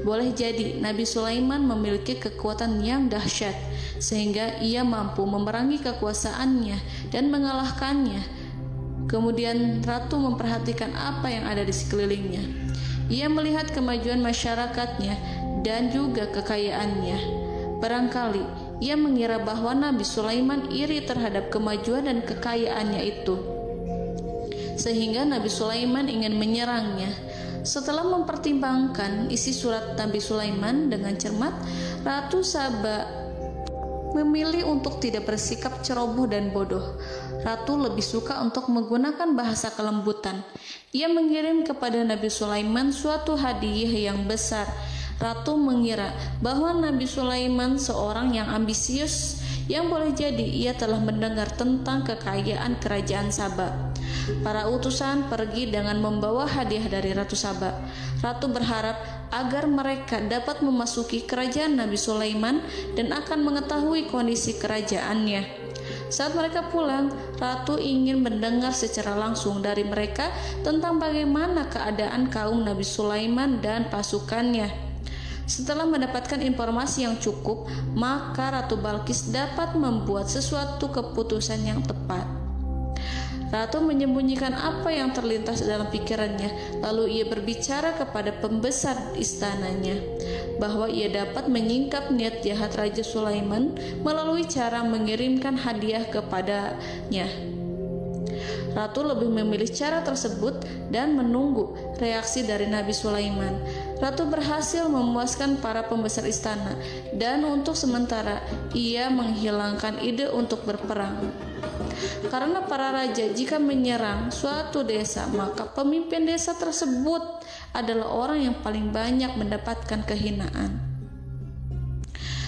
Boleh jadi Nabi Sulaiman memiliki kekuatan yang dahsyat, sehingga ia mampu memerangi kekuasaannya dan mengalahkannya. Kemudian Ratu memperhatikan apa yang ada di sekelilingnya. Ia melihat kemajuan masyarakatnya dan juga kekayaannya. Barangkali ia mengira bahwa Nabi Sulaiman iri terhadap kemajuan dan kekayaannya itu, sehingga Nabi Sulaiman ingin menyerangnya. Setelah mempertimbangkan isi surat Nabi Sulaiman dengan cermat, Ratu Saba memilih untuk tidak bersikap ceroboh dan bodoh. Ratu lebih suka untuk menggunakan bahasa kelembutan. Ia mengirim kepada Nabi Sulaiman suatu hadiah yang besar. Ratu mengira bahwa Nabi Sulaiman seorang yang ambisius, yang boleh jadi ia telah mendengar tentang kekayaan kerajaan Saba. Para utusan pergi dengan membawa hadiah dari Ratu Saba. Ratu berharap agar mereka dapat memasuki kerajaan Nabi Sulaiman dan akan mengetahui kondisi kerajaannya. Saat mereka pulang, Ratu ingin mendengar secara langsung dari mereka tentang bagaimana keadaan kaum Nabi Sulaiman dan pasukannya. Setelah mendapatkan informasi yang cukup, maka Ratu Balkis dapat membuat sesuatu keputusan yang tepat. Ratu menyembunyikan apa yang terlintas dalam pikirannya, lalu ia berbicara kepada pembesar istananya bahwa ia dapat menyingkap niat jahat Raja Sulaiman melalui cara mengirimkan hadiah kepadanya. Ratu lebih memilih cara tersebut dan menunggu reaksi dari Nabi Sulaiman. Ratu berhasil memuaskan para pembesar istana, dan untuk sementara ia menghilangkan ide untuk berperang. Karena para raja jika menyerang suatu desa, maka pemimpin desa tersebut adalah orang yang paling banyak mendapatkan kehinaan.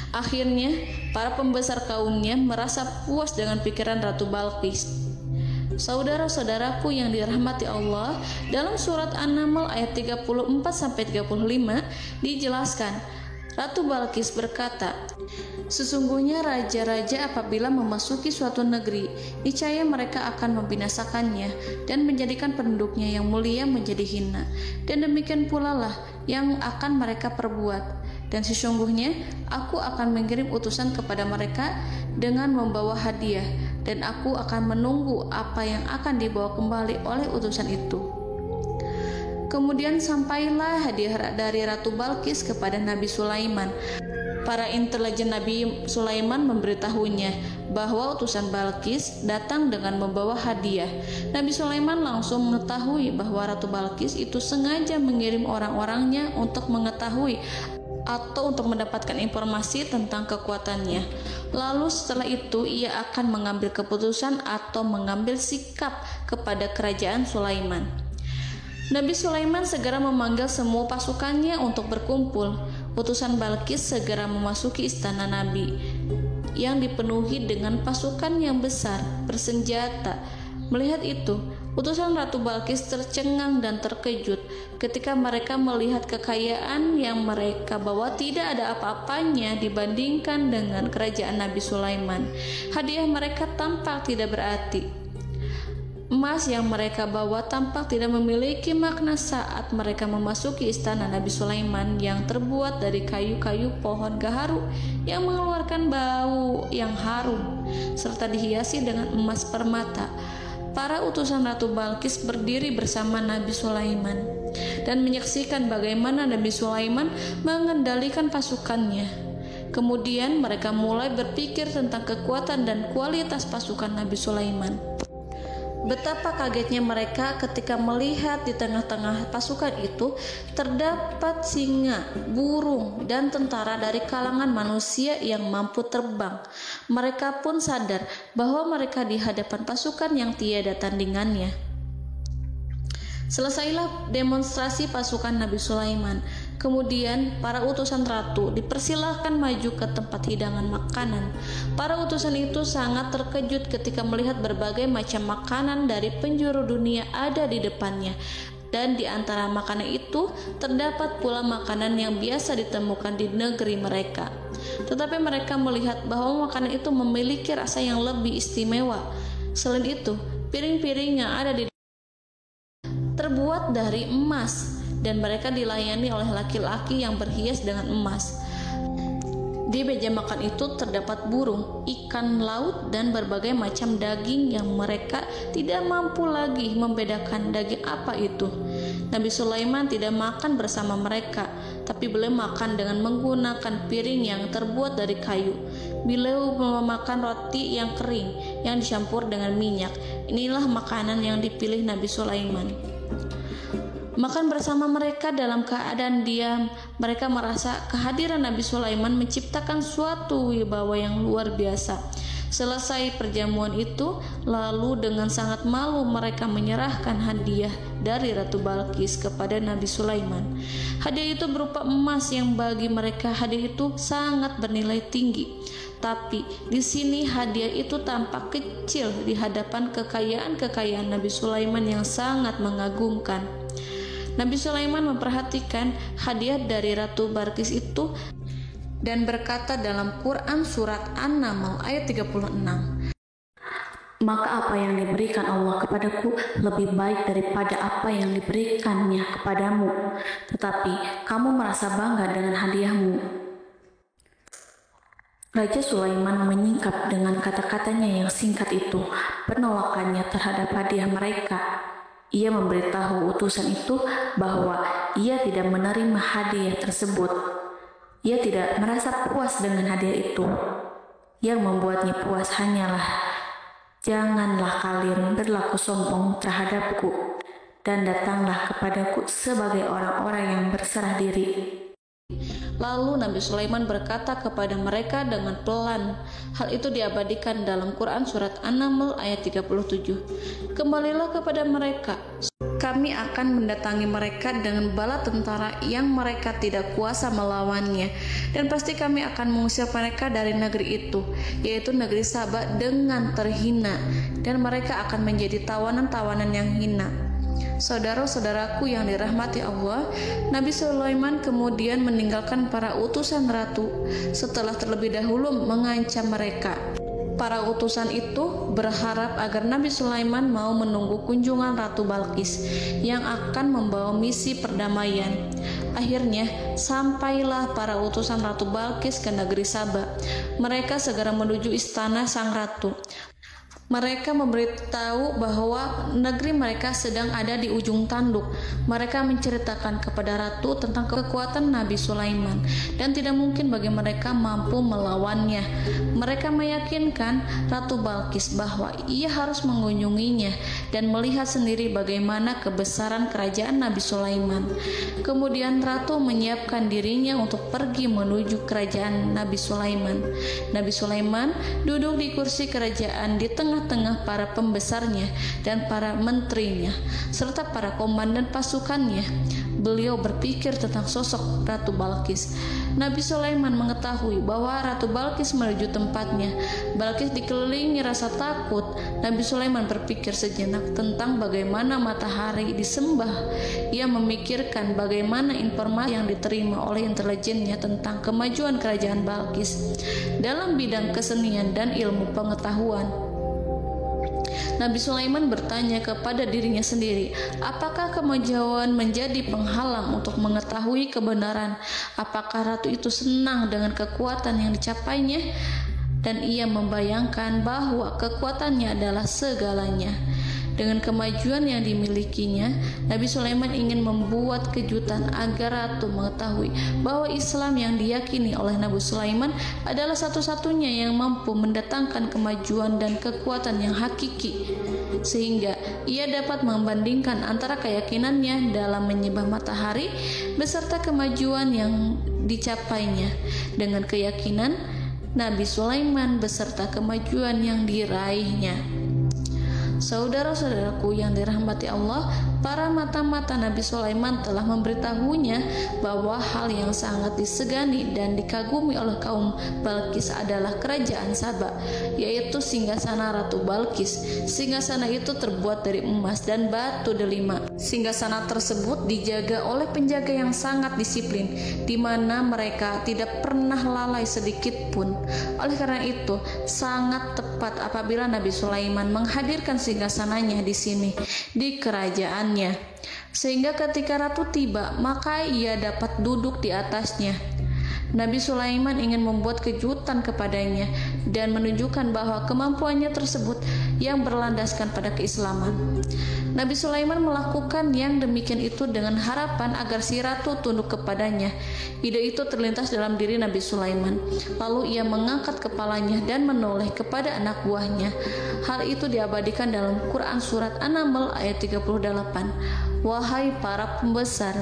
Akhirnya, para pembesar kaumnya merasa puas dengan pikiran Ratu Balkis. Saudara-saudaraku yang dirahmati Allah, dalam surat An-Naml ayat 34-35 dijelaskan, Ratu Balkis berkata, "Sesungguhnya raja-raja apabila memasuki suatu negeri, niscaya mereka akan membinasakannya dan menjadikan penduduknya yang mulia menjadi hina, dan demikian pula lah yang akan mereka perbuat. Dan sesungguhnya aku akan mengirim utusan kepada mereka dengan membawa hadiah, dan aku akan menunggu apa yang akan dibawa kembali oleh utusan itu." Kemudian sampailah hadiah dari Ratu Balkis kepada Nabi Sulaiman. Para intelijen Nabi Sulaiman memberitahunya bahwa utusan Balkis datang dengan membawa hadiah. Nabi Sulaiman langsung mengetahui bahwa Ratu Balkis itu sengaja mengirim orang-orangnya untuk mengetahui atau untuk mendapatkan informasi tentang kekuatannya. Lalu setelah itu ia akan mengambil keputusan atau mengambil sikap kepada kerajaan Sulaiman. Nabi Sulaiman segera memanggil semua pasukannya untuk berkumpul. Utusan Balkis segera memasuki istana Nabi yang dipenuhi dengan pasukan yang besar bersenjata. Melihat itu, utusan Ratu Balkis tercengang dan terkejut ketika mereka melihat kekayaan yang mereka bawa tidak ada apa-apanya dibandingkan dengan kerajaan Nabi Sulaiman. Hadiah mereka tampak tidak berarti. Emas yang mereka bawa tampak tidak memiliki makna saat mereka memasuki istana Nabi Sulaiman yang terbuat dari kayu-kayu pohon gaharu yang mengeluarkan bau yang harum serta dihiasi dengan emas permata. Para utusan Ratu Balkis berdiri bersama Nabi Sulaiman dan menyaksikan bagaimana Nabi Sulaiman mengendalikan pasukannya. Kemudian mereka mulai berpikir tentang kekuatan dan kualitas pasukan Nabi Sulaiman. Betapa kagetnya mereka ketika melihat di tengah-tengah pasukan itu terdapat singa, burung, dan tentara dari kalangan manusia yang mampu terbang. Mereka pun sadar bahwa mereka di hadapan pasukan yang tiada tandingannya. Selesailah demonstrasi pasukan Nabi Sulaiman. Kemudian para utusan ratu dipersilahkan maju ke tempat hidangan makanan. Para utusan itu sangat terkejut ketika melihat berbagai macam makanan dari penjuru dunia ada di depannya. Dan di antara makanan itu terdapat pula makanan yang biasa ditemukan di negeri mereka. Tetapi mereka melihat bahwa makanan itu memiliki rasa yang lebih istimewa. Selain itu, Piring-piring yang ada di terbuat dari emas, dan mereka dilayani oleh laki-laki yang berhias dengan emas. Di meja makan itu terdapat burung, ikan laut, dan berbagai macam daging yang mereka tidak mampu lagi membedakan daging apa itu. Nabi Sulaiman tidak makan bersama mereka, tapi beliau makan dengan menggunakan piring yang terbuat dari kayu. Beliau memakan roti yang kering yang dicampur dengan minyak. Inilah makanan yang dipilih Nabi Sulaiman. Makan bersama mereka dalam keadaan diam, mereka merasa kehadiran Nabi Sulaiman menciptakan suatu wibawa yang luar biasa. Selesai perjamuan itu, lalu dengan sangat malu mereka menyerahkan hadiah dari Ratu Balqis kepada Nabi Sulaiman. Hadiah itu berupa emas yang bagi mereka hadiah itu sangat bernilai tinggi. Tapi di sini hadiah itu tampak kecil di hadapan kekayaan Nabi Sulaiman yang sangat mengagumkan. Nabi Sulaiman memperhatikan hadiah dari Ratu Balqis itu dan berkata dalam Quran surat An-Naml ayat 36, "Maka apa yang diberikan Allah kepadaku lebih baik daripada apa yang diberikannya kepadamu, tetapi kamu merasa bangga dengan hadiahmu." Raja Sulaiman menyingkap dengan kata-katanya yang singkat itu penolakannya terhadap hadiah mereka. Ia memberitahu utusan itu bahwa ia tidak menerima hadiah tersebut. Ia tidak merasa puas dengan hadiah itu. Yang membuatnya puas hanyalah, "Janganlah kalian berlaku sombong terhadapku, dan datanglah kepadaku sebagai orang-orang yang berserah diri." Lalu Nabi Sulaiman berkata kepada mereka dengan pelan. Hal itu diabadikan dalam Quran surat An-Naml ayat 37. "Kembalilah kepada mereka. Kami akan mendatangi mereka dengan bala tentara yang mereka tidak kuasa melawannya, dan pasti kami akan mengusir mereka dari negeri itu, yaitu negeri Saba, dengan terhina, dan mereka akan menjadi tawanan-tawanan yang hina." Saudara-saudaraku yang dirahmati Allah, Nabi Sulaiman kemudian meninggalkan para utusan ratu setelah terlebih dahulu mengancam mereka. Para utusan itu berharap agar Nabi Sulaiman mau menunggu kunjungan Ratu Balqis yang akan membawa misi perdamaian. Akhirnya, sampailah para utusan Ratu Balqis ke negeri Saba. Mereka segera menuju istana sang ratu. Mereka memberitahu bahwa negeri mereka sedang ada di ujung tanduk. Mereka menceritakan kepada ratu tentang kekuatan Nabi Sulaiman dan tidak mungkin bagi mereka mampu melawannya. Mereka meyakinkan Ratu Balqis bahwa ia harus mengunjunginya dan melihat sendiri bagaimana kebesaran kerajaan Nabi Sulaiman. Kemudian ratu menyiapkan dirinya untuk pergi menuju kerajaan Nabi Sulaiman. Nabi Sulaiman duduk di kursi kerajaan di tengah-tengah para pembesarnya dan para menterinya serta para komandan pasukannya. Beliau berpikir tentang sosok Ratu Balqis. Nabi Sulaiman mengetahui bahwa Ratu Balqis menuju tempatnya. Balqis dikelilingi rasa takut. Nabi Sulaiman berpikir sejenak tentang bagaimana matahari disembah. Ia memikirkan bagaimana informasi yang diterima oleh intelijennya tentang kemajuan kerajaan Balqis dalam bidang kesenian dan ilmu pengetahuan. Nabi Sulaiman bertanya kepada dirinya sendiri, apakah kemajuan menjadi penghalang untuk mengetahui kebenaran? Apakah ratu itu senang dengan kekuatan yang dicapainya? Dan ia membayangkan bahwa kekuatannya adalah segalanya. Dengan kemajuan yang dimilikinya, Nabi Sulaiman ingin membuat kejutan agar ratu mengetahui bahwa Islam yang diyakini oleh Nabi Sulaiman adalah satu-satunya yang mampu mendatangkan kemajuan dan kekuatan yang hakiki, sehingga ia dapat membandingkan antara keyakinannya dalam menyembah matahari beserta kemajuan yang dicapainya dengan keyakinan Nabi Sulaiman beserta kemajuan yang diraihnya. Saudara-saudaraku yang dirahmati Allah, para mata-mata Nabi Sulaiman telah memberitahunya bahwa hal yang sangat disegani dan dikagumi oleh kaum Balkis adalah kerajaan Saba, yaitu singgasana Ratu Balkis. Singgasana itu terbuat dari emas dan batu delima. Singgasana tersebut dijaga oleh penjaga yang sangat disiplin, di mana mereka tidak pernah lalai sedikit pun. Oleh karena itu, sangat tepat apabila Nabi Sulaiman menghadirkan singgasananya di sini, di kerajaannya, sehingga ketika ratu tiba, maka ia dapat duduk di atasnya. Nabi Sulaiman ingin membuat kejutan kepadanya dan menunjukkan bahwa kemampuannya tersebut yang berlandaskan pada keislaman. Nabi Sulaiman melakukan yang demikian itu dengan harapan agar si ratu tunduk kepadanya. Ide itu terlintas dalam diri Nabi Sulaiman. Lalu ia mengangkat kepalanya dan menoleh kepada anak buahnya. Hal itu diabadikan dalam Quran Surat An-Naml ayat 38. Wahai para pembesar,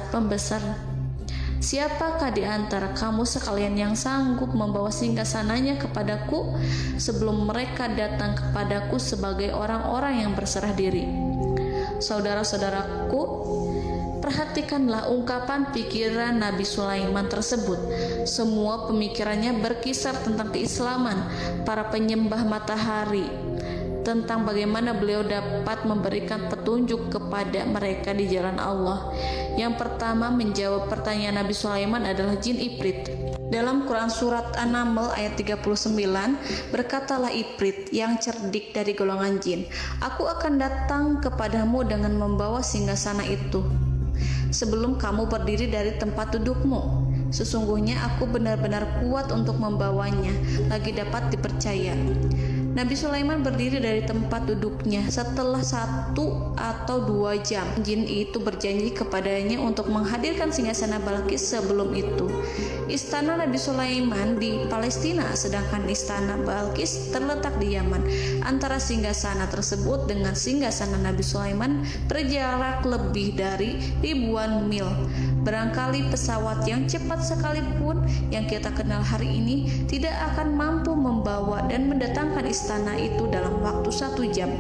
siapakah di antara kamu sekalian yang sanggup membawa singgasananya kepadaku sebelum mereka datang kepadaku sebagai orang-orang yang berserah diri? Saudara-saudaraku, perhatikanlah ungkapan pikiran Nabi Sulaiman tersebut. Semua pemikirannya berkisar tentang keislaman, para penyembah matahari, tentang bagaimana beliau dapat memberikan petunjuk kepada mereka di jalan Allah. Yang pertama menjawab pertanyaan Nabi Sulaiman adalah jin Ifrit. Dalam Quran Surat An-Naml ayat 39, berkatalah Ifrit yang cerdik dari golongan jin, aku akan datang kepadamu dengan membawa singgasana itu sebelum kamu berdiri dari tempat dudukmu. Sesungguhnya aku benar-benar kuat untuk membawanya, lagi dapat dipercaya. Nabi Sulaiman berdiri dari tempat duduknya setelah 1 atau 2 jam. Jin itu berjanji kepadanya untuk menghadirkan singgasana Balkis sebelum itu. Istana Nabi Sulaiman di Palestina, sedangkan istana Balkis terletak di Yaman. Antara singgasana tersebut dengan singgasana Nabi Sulaiman berjarak lebih dari ribuan mil. Barangkali pesawat yang cepat sekalipun yang kita kenal hari ini tidak akan mampu membawa dan mendatangkan istana itu dalam waktu 1 jam.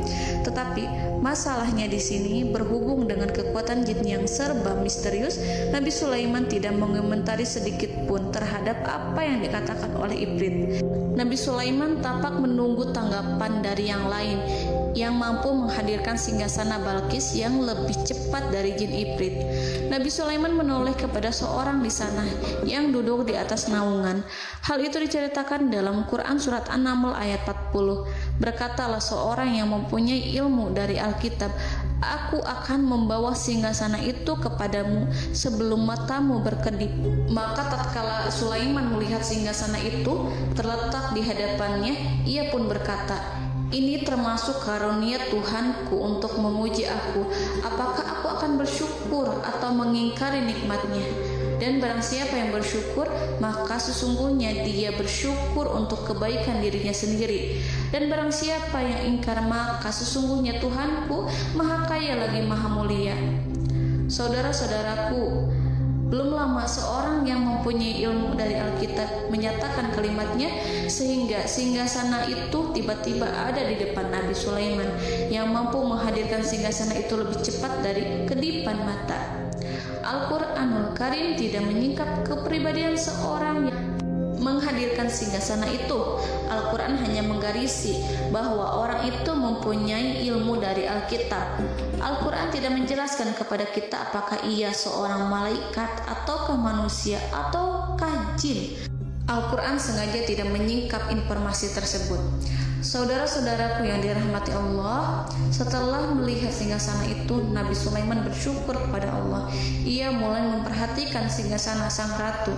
Tetapi masalahnya di sini berhubung dengan kekuatan jin yang serba misterius, Nabi Sulaiman tidak mengomentari sedikit pun terhadap apa yang dikatakan oleh Ifrit. Nabi Sulaiman tampak menunggu tanggapan dari yang lain yang mampu menghadirkan singgasana Balkis yang lebih cepat dari jin Ifrit. Nabi Sulaiman menoleh kepada seorang di sana yang duduk di atas naungan. Hal itu diceritakan dalam Quran Surat An-Naml ayat 40. Berkatalah seorang yang mempunyai ilmu dari Alkitab, aku akan membawa singgasana itu kepadamu sebelum matamu berkedip. Maka tatkala Sulaiman melihat singgasana itu terletak di hadapannya, ia pun berkata, ini termasuk karunia Tuhanku untuk memuji aku. Apakah aku akan bersyukur atau mengingkari nikmatnya? Dan barang siapa yang bersyukur, maka sesungguhnya dia bersyukur untuk kebaikan dirinya sendiri. Dan barang siapa yang ingkar, maka sesungguhnya Tuhanku maha kaya lagi maha mulia. Saudara-saudaraku, belum lama seorang yang mempunyai ilmu dari Alkitab menyatakan kalimatnya, sehingga singgasana itu tiba-tiba ada di depan Nabi Sulaiman yang mampu menghadirkan singgasana itu lebih cepat dari kedipan mata. Al-Quranul Karim tidak menyingkap kepribadian seorang yang menghadirkan singgasana itu. Al-Quran hanya menggarisi bahwa orang itu mempunyai ilmu dari Alkitab. Al-Quran tidak menjelaskan kepada kita apakah ia seorang malaikat ataukah manusia ataukah jin. Al-Quran sengaja tidak menyingkap informasi tersebut. Saudara-saudaraku yang dirahmati Allah, setelah melihat singgasana itu, Nabi Sulaiman bersyukur kepada Allah. Ia mulai memperhatikan singgasana sang ratu.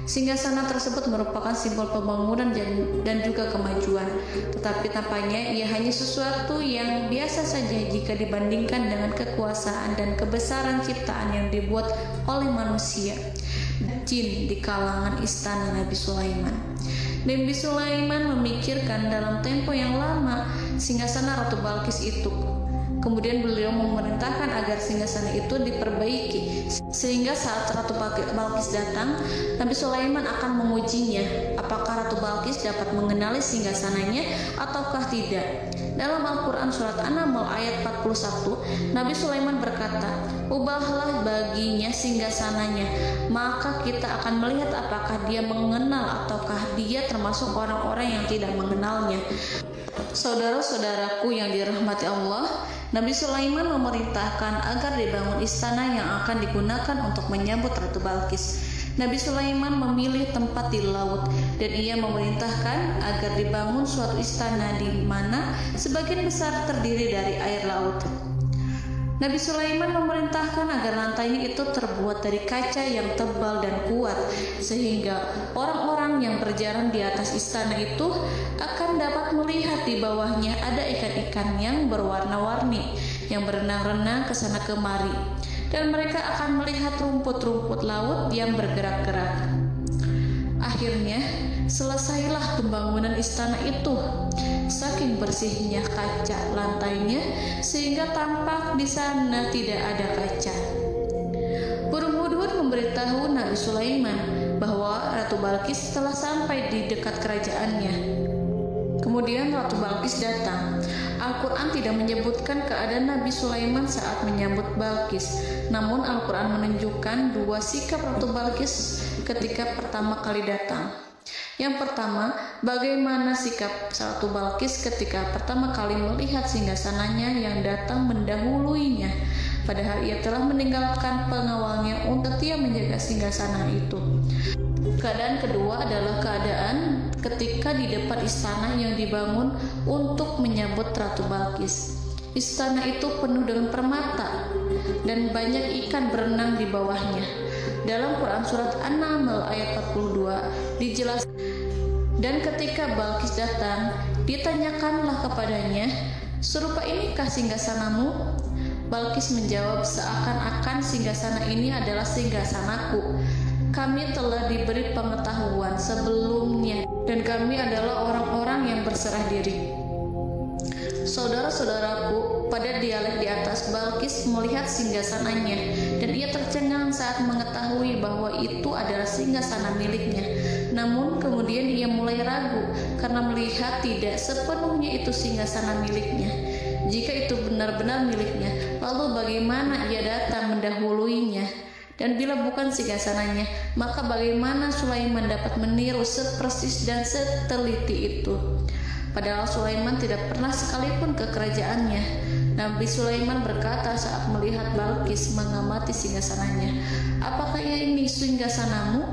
Singgasana tersebut merupakan simbol pembangunan dan juga kemajuan. Tetapi tampaknya ia hanya sesuatu yang biasa saja jika dibandingkan dengan kekuasaan dan kebesaran ciptaan yang dibuat oleh manusia jin di kalangan istana Nabi Sulaiman. Nabi Sulaiman memikirkan dalam tempo yang lama singgasana Ratu Balkis itu. Kemudian beliau memerintahkan agar singgasana itu diperbaiki, sehingga saat Ratu Balkis datang, Nabi Sulaiman akan mengujinya apakah Ratu Balkis dapat mengenali singgasananya ataukah tidak. Dalam Al-Quran surat An-Naml ayat 41, Nabi Sulaiman berkata, "Ubahlah baginya singgasananya, maka kita akan melihat apakah dia mengenal ataukah dia termasuk orang-orang yang tidak mengenalnya." Saudara-saudaraku yang dirahmati Allah, Nabi Sulaiman memerintahkan agar dibangun istana yang akan digunakan untuk menyambut Ratu Balkis. Nabi Sulaiman memilih tempat di laut dan ia memerintahkan agar dibangun suatu istana di mana sebagian besar terdiri dari air laut. Nabi Sulaiman memerintahkan agar lantainya itu terbuat dari kaca yang tebal dan kuat, sehingga orang-orang yang berjalan di atas istana itu akan dapat melihat di bawahnya ada ikan-ikan yang berwarna-warni yang berenang-renang ke sana kemari, dan mereka akan melihat rumput-rumput laut yang bergerak-gerak. Akhirnya selesailah pembangunan istana itu. Saking bersihnya kaca lantainya sehingga tampak di sana tidak ada kaca. Burung hudhud memberitahu Nabi Sulaiman bahwa Ratu Balkis telah sampai di dekat kerajaannya. Kemudian Ratu Balkis datang. Al-Quran tidak menyebutkan keadaan Nabi Sulaiman saat menyambut Balkis, namun Al-Quran menunjukkan dua sikap Ratu Balkis ketika pertama kali datang. Yang pertama, bagaimana sikap Ratu Balkis ketika pertama kali melihat singgasananya yang datang mendahuluinya, padahal ia telah meninggalkan pengawalnya untuk setia menjaga singgasana itu. Keadaan kedua adalah keadaan ketika di depan istana yang dibangun untuk menyambut Ratu Balkis. Istana itu penuh dengan permata dan banyak ikan berenang di bawahnya. Dalam Quran surat An-Naml ayat 42 dijelaskan, dan ketika Balkis datang, ditanyakanlah kepadanya, "Serupa inikah singgasanamu?" Balkis menjawab, "Seakan-akan singgasana ini adalah singgasanaku. Kami telah diberi pengetahuan sebelumnya dan kami adalah orang-orang yang berserah diri." Saudara-saudaraku, pada dialek di atas, Balkis melihat singgasananya dan ia tercengang saat mengetahui bahwa itu adalah singgasana miliknya. Namun kemudian ia mulai ragu karena melihat tidak sepenuhnya itu singgasana miliknya. Jika itu benar-benar miliknya, lalu bagaimana ia datang mendahuluinya? Dan bila bukan singgasananya, maka bagaimana Sulaiman dapat meniru sepersis dan seteliti itu? Padahal Sulaiman tidak pernah sekalipun ke kerajaannya. Nabi Sulaiman berkata saat melihat Balkis mengamati singgasananya, "Apakah ini singgasanamu?"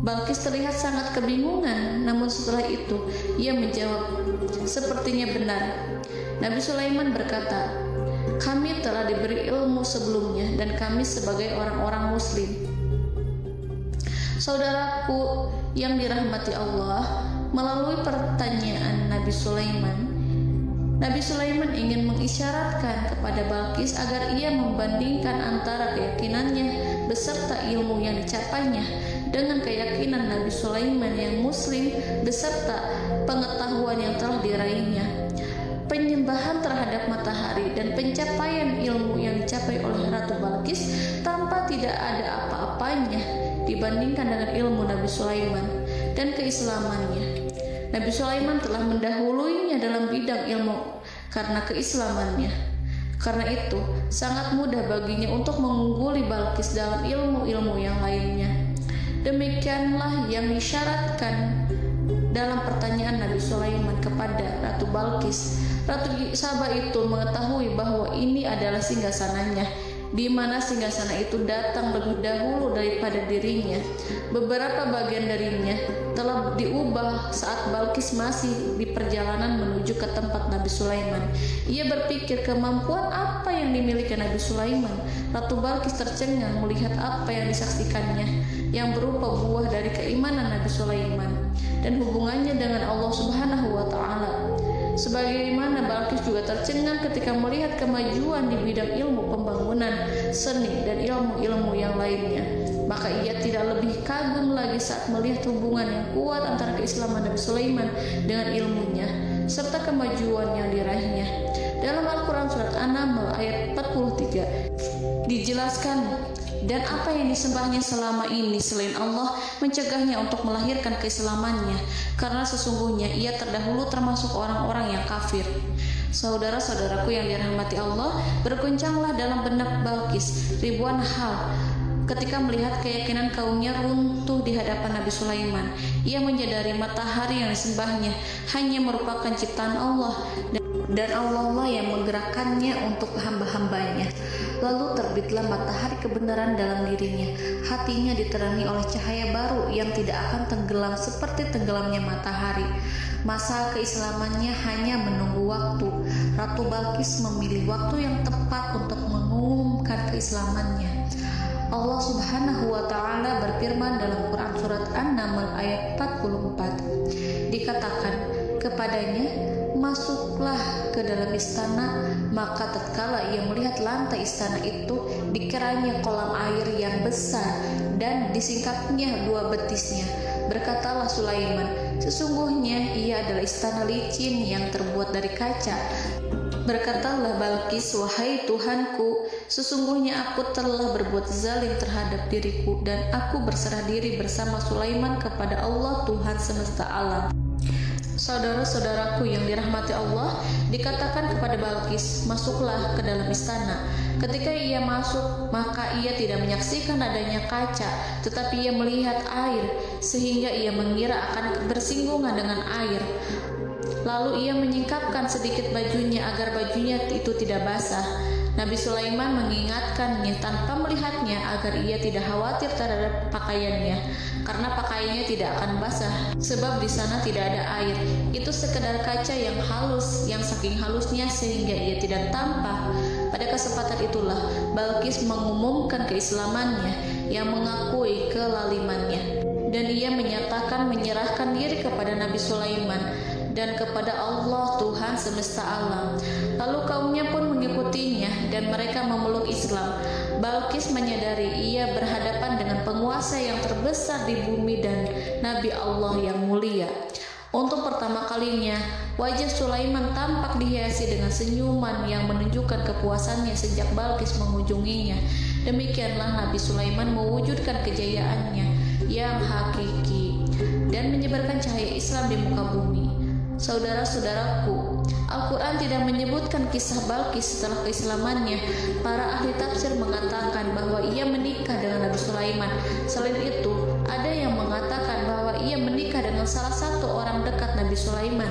Balkis terlihat sangat kebingungan, namun setelah itu ia menjawab, "Sepertinya benar." Nabi Sulaiman berkata, "Kami telah diberi ilmu sebelumnya dan kami sebagai orang-orang muslim." Saudaraku yang dirahmati Allah, melalui pertanyaan Nabi Sulaiman ingin mengisyaratkan kepada Balkis agar ia membandingkan antara keyakinannya beserta ilmu yang dicapainya dengan keyakinan Nabi Sulaiman yang muslim beserta pengetahuan yang telah diraihnya. Penyembahan terhadap matahari dan pencapaian ilmu yang dicapai oleh Ratu Balkis tanpa tidak ada apa-apanya dibandingkan dengan ilmu Nabi Sulaiman dan keislamannya. Nabi Sulaiman telah mendahuluinya dalam bidang ilmu karena keislamannya. Karena itu, sangat mudah baginya untuk mengungguli Balkis dalam ilmu-ilmu yang lainnya. Demikianlah yang disyaratkan dalam pertanyaan Nabi Sulaiman kepada Ratu Balkis. Ratu Saba itu mengetahui bahwa ini adalah singgasananya, di mana singgasana itu datang lebih dahulu daripada dirinya. Beberapa bagian darinya telah diubah saat Balkis masih di perjalanan menuju ke tempat Nabi Sulaiman. Ia berpikir kemampuan apa yang dimiliki Nabi Sulaiman. Ratu Balkis tercengang melihat apa yang disaksikannya, yang berupa buah dari keimanan Nabi Sulaiman dan hubungannya dengan Allah Subhanahu wa Ta'ala. Sebagaimana Balkis juga tercengang ketika melihat kemajuan di bidang ilmu pembangunan, seni, dan ilmu-ilmu yang lainnya. Maka ia tidak lebih kagum lagi saat melihat hubungan yang kuat antara keislaman Nabi Sulaiman dengan ilmunya, serta kemajuan yang diraihnya. Dalam Al-Quran surat An-Naml ayat 43 dijelaskan, dan apa yang disembahnya selama ini selain Allah mencegahnya untuk melahirkan keislamannya, karena sesungguhnya ia terdahulu termasuk orang-orang yang kafir. Saudara-saudaraku yang dirahmati Allah, bergoncanglah dalam benak Balqis ribuan hal ketika melihat keyakinan kaumnya runtuh di hadapan Nabi Sulaiman. Ia menyadari matahari yang disembahnya hanya merupakan ciptaan Allah, dan Allah lah yang menggerakkannya untuk hamba-hambanya. Lalu terbitlah matahari kebenaran dalam dirinya. Hatinya diterangi oleh cahaya baru yang tidak akan tenggelam seperti tenggelamnya matahari. Masa keislamannya hanya menunggu waktu. Ratu Balqis memilih waktu yang tepat untuk mengumumkan keislamannya. Allah Subhanahu wa Ta'ala berfirman dalam Quran surat An-Naml ayat 44. Dikatakan kepadanya, masuklah ke dalam istana. Maka tatkala ia melihat lantai istana itu, dikiranya kolam air yang besar dan disingkapnya 2 betisnya. Berkatalah Sulaiman, sesungguhnya ia adalah istana licin yang terbuat dari kaca. Berkatalah Balqis, wahai Tuhanku, sesungguhnya aku telah berbuat zalim terhadap diriku, dan aku berserah diri bersama Sulaiman kepada Allah Tuhan semesta alam. Saudara-saudaraku yang dirahmati Allah, dikatakan kepada Balqis, masuklah ke dalam istana. Ketika ia masuk, maka ia tidak menyaksikan adanya kaca, tetapi ia melihat air, sehingga ia mengira akan bersinggungan dengan air. Lalu ia menyingkapkan sedikit bajunya agar bajunya itu tidak basah. Nabi Sulaiman mengingatkannya tanpa melihatnya agar ia tidak khawatir terhadap pakaiannya, karena pakaiannya tidak akan basah, sebab di sana tidak ada air. Itu sekedar kaca yang halus, yang saking halusnya sehingga ia tidak tampak. Pada kesempatan itulah Balqis mengumumkan keislamannya yang mengakui kelalimannya, dan ia menyatakan menyerahkan diri kepada Nabi Sulaiman dan kepada Allah Tuhan semesta alam. Lalu kaumnya pun mengikutinya dan mereka memeluk Islam. Balqis menyadari ia berhadapan dengan penguasa yang terbesar di bumi dan Nabi Allah yang mulia. Untuk pertama kalinya, wajah Sulaiman tampak dihiasi dengan senyuman yang menunjukkan kepuasannya sejak Balqis mengunjunginya. Demikianlah Nabi Sulaiman mewujudkan kejayaannya yang hakiki dan menyebarkan cahaya Islam di muka bumi. Saudara-saudaraku, Al-Quran tidak menyebutkan kisah Balqis setelah keislamannya. Para ahli tafsir mengatakan bahwa ia menikah dengan Nabi Sulaiman. Selain itu, ada yang mengatakan bahwa ia menikah dengan salah satu orang dekat Nabi Sulaiman.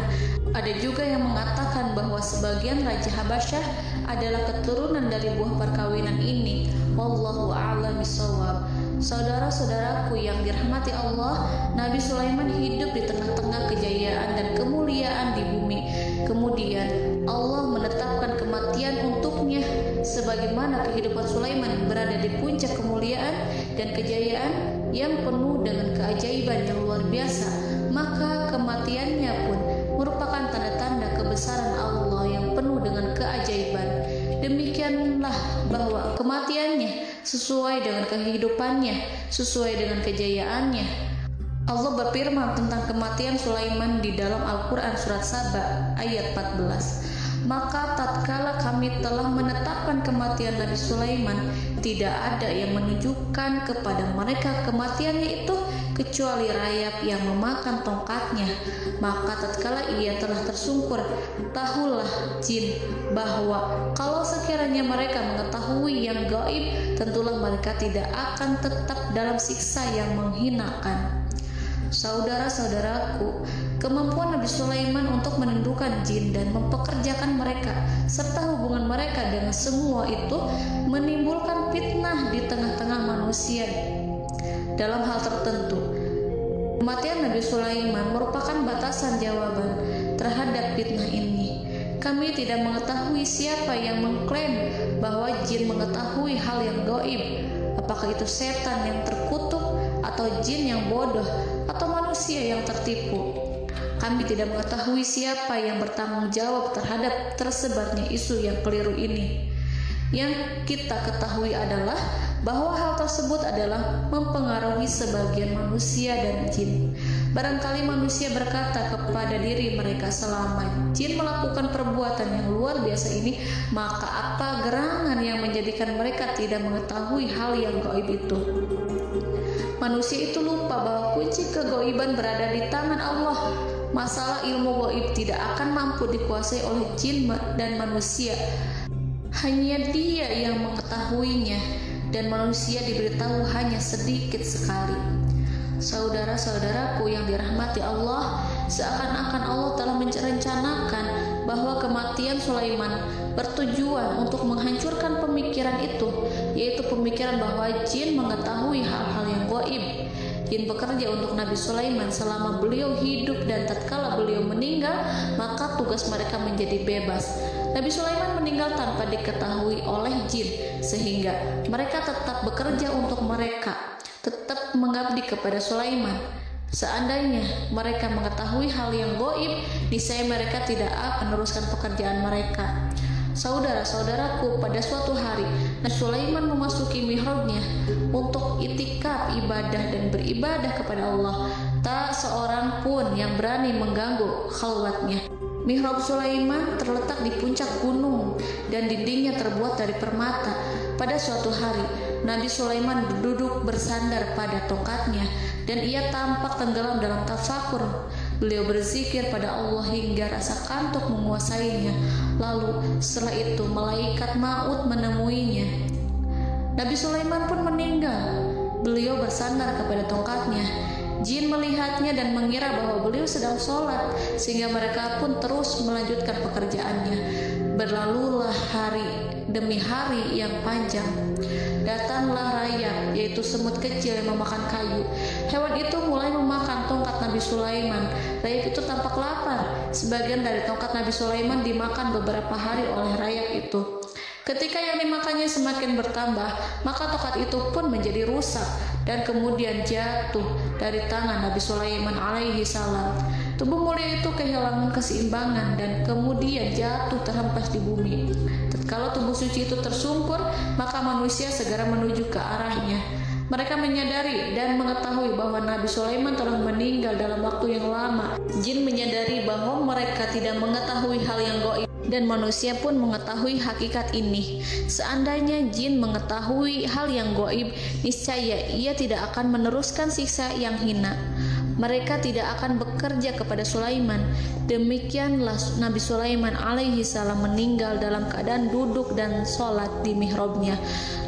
Ada juga yang mengatakan bahwa sebagian Raja Habasyah adalah keturunan dari buah perkawinan ini. Wallahu a'lam bishawab. Saudara-saudaraku yang dirahmati Allah, Nabi Sulaiman hidup di tengah-tengah kejayaan dan kemuliaan di bumi. Kemudian Allah menetapkan kematian untuknya, sebagaimana kehidupan Sulaiman berada di puncak kemuliaan dan kejayaan yang penuh dengan keajaiban yang luar biasa. Maka kematiannya pun merupakan tanda-tanda kebesaran Allah yang penuh dengan keajaiban. Demikianlah bahwa kematiannya sesuai dengan kehidupannya, sesuai dengan kejayaannya. Allah berfirman tentang kematian Sulaiman di dalam Al-Quran surat Saba ayat 14. Maka tatkala kami telah menetapkan kematian Nabi Sulaiman, tidak ada yang menunjukkan kepada mereka kematiannya itu kecuali rayap yang memakan tongkatnya. Maka tatkala ia telah tersungkur, tahulah jin bahwa kalau sekiranya mereka mengetahui yang gaib, tentulah mereka tidak akan tetap dalam siksa yang menghinakan. Saudara-saudaraku, kemampuan Nabi Sulaiman untuk menundukkan jin dan mempekerjakan mereka serta hubungan mereka dengan semua itu menimbulkan fitnah di tengah-tengah manusia dalam hal tertentu. Kematian Nabi Sulaiman merupakan batasan jawaban terhadap fitnah ini. Kami tidak mengetahui siapa yang mengklaim bahwa jin mengetahui hal yang gaib, apakah itu setan yang terkutuk atau jin yang bodoh atau manusia yang tertipu. Kami tidak mengetahui siapa yang bertanggung jawab terhadap tersebarnya isu yang keliru ini. Yang kita ketahui adalah bahwa hal tersebut adalah mempengaruhi sebagian manusia dan jin. Barangkali manusia berkata kepada diri mereka, selama jin melakukan perbuatan yang luar biasa ini, maka apa gerangan yang menjadikan mereka tidak mengetahui hal yang gaib itu? Manusia itu lupa bahwa kunci kegaiban berada di tangan Allah. Masalah ilmu gaib tidak akan mampu dikuasai oleh jin dan manusia. Hanya Dia yang mengetahuinya, dan manusia diberitahu hanya sedikit sekali. Saudara-saudaraku yang dirahmati Allah, seakan-akan Allah telah merencanakan bahwa kematian Sulaiman bertujuan untuk menghancurkan pemikiran itu, yaitu pemikiran bahwa jin mengetahui hal-hal yang gaib. Jin bekerja untuk Nabi Sulaiman selama beliau hidup, dan tatkala beliau meninggal, maka tugas mereka menjadi bebas. Nabi Sulaiman meninggal tanpa diketahui oleh jin, sehingga mereka tetap bekerja untuk mereka, tetap mengabdi kepada Sulaiman. Seandainya mereka mengetahui hal yang gaib, niscaya mereka tidak akan meneruskan pekerjaan mereka. Saudara-saudaraku, pada suatu hari Nabi Sulaiman memasuki mihrabnya untuk itikaf ibadah dan beribadah kepada Allah. Tak seorang pun yang berani mengganggu khalwatnya. Mihrab Sulaiman terletak di puncak gunung dan dindingnya terbuat dari permata. Pada suatu hari Nabi Sulaiman duduk bersandar pada tongkatnya, dan ia tampak tenggelam dalam tafakur. Beliau berzikir pada Allah hingga rasa kantuk menguasainya. Lalu setelah itu malaikat maut menemuinya. Nabi Sulaiman pun meninggal. Beliau bersandar kepada tongkatnya. Jin melihatnya dan mengira bahwa beliau sedang sholat, sehingga mereka pun terus melanjutkan pekerjaannya. Berlalulah hari demi hari yang panjang. Datanglah rayap, yaitu semut kecil yang memakan kayu. Hewan itu mulai memakan tongkat Nabi Sulaiman. Rayap itu tampak lapar. Sebagian dari tongkat Nabi Sulaiman dimakan beberapa hari oleh rayap itu. Ketika yang dimakannya semakin bertambah, maka tongkat itu pun menjadi rusak dan kemudian jatuh dari tangan Nabi Sulaiman alaihi salam. Tubuh mulia itu kehilangan keseimbangan dan kemudian jatuh terhempas di bumi. Tatkala tubuh suci itu tersungkur, maka manusia segera menuju ke arahnya. Mereka menyadari dan mengetahui bahwa Nabi Sulaiman telah meninggal dalam waktu yang lama. Jin menyadari bahwa mereka tidak mengetahui hal yang gaib, dan manusia pun mengetahui hakikat ini. Seandainya jin mengetahui hal yang gaib, niscaya ia tidak akan meneruskan siksa yang hina. Mereka tidak akan bekerja kepada Sulaiman. Demikianlah Nabi Sulaiman alaihi salam meninggal dalam keadaan duduk dan sholat di mihrabnya.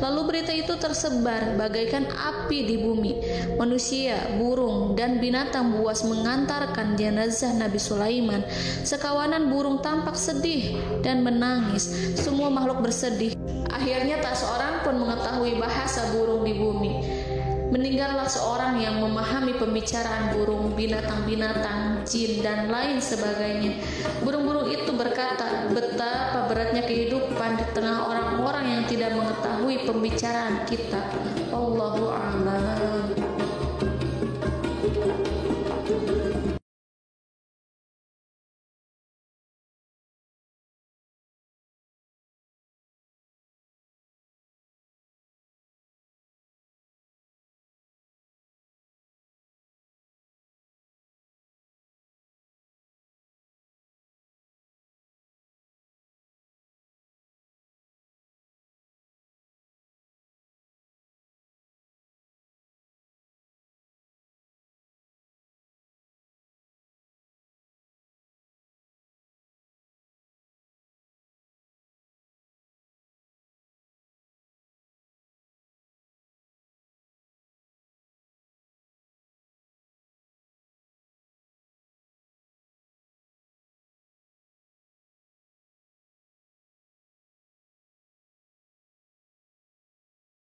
Lalu berita itu tersebar bagaikan api di bumi. Manusia, burung, dan binatang buas mengantarkan jenazah Nabi Sulaiman. Sekawanan burung tampak sedih dan menangis. Semua makhluk bersedih. Akhirnya tak seorang pun mengetahui bahasa burung di bumi. Meninggallah seorang yang memahami pembicaraan burung, binatang-binatang, jin, dan lain sebagainya. Burung-burung itu berkata, betapa beratnya kehidupan di tengah orang-orang yang tidak mengetahui pembicaraan kita. Allahu a'lam.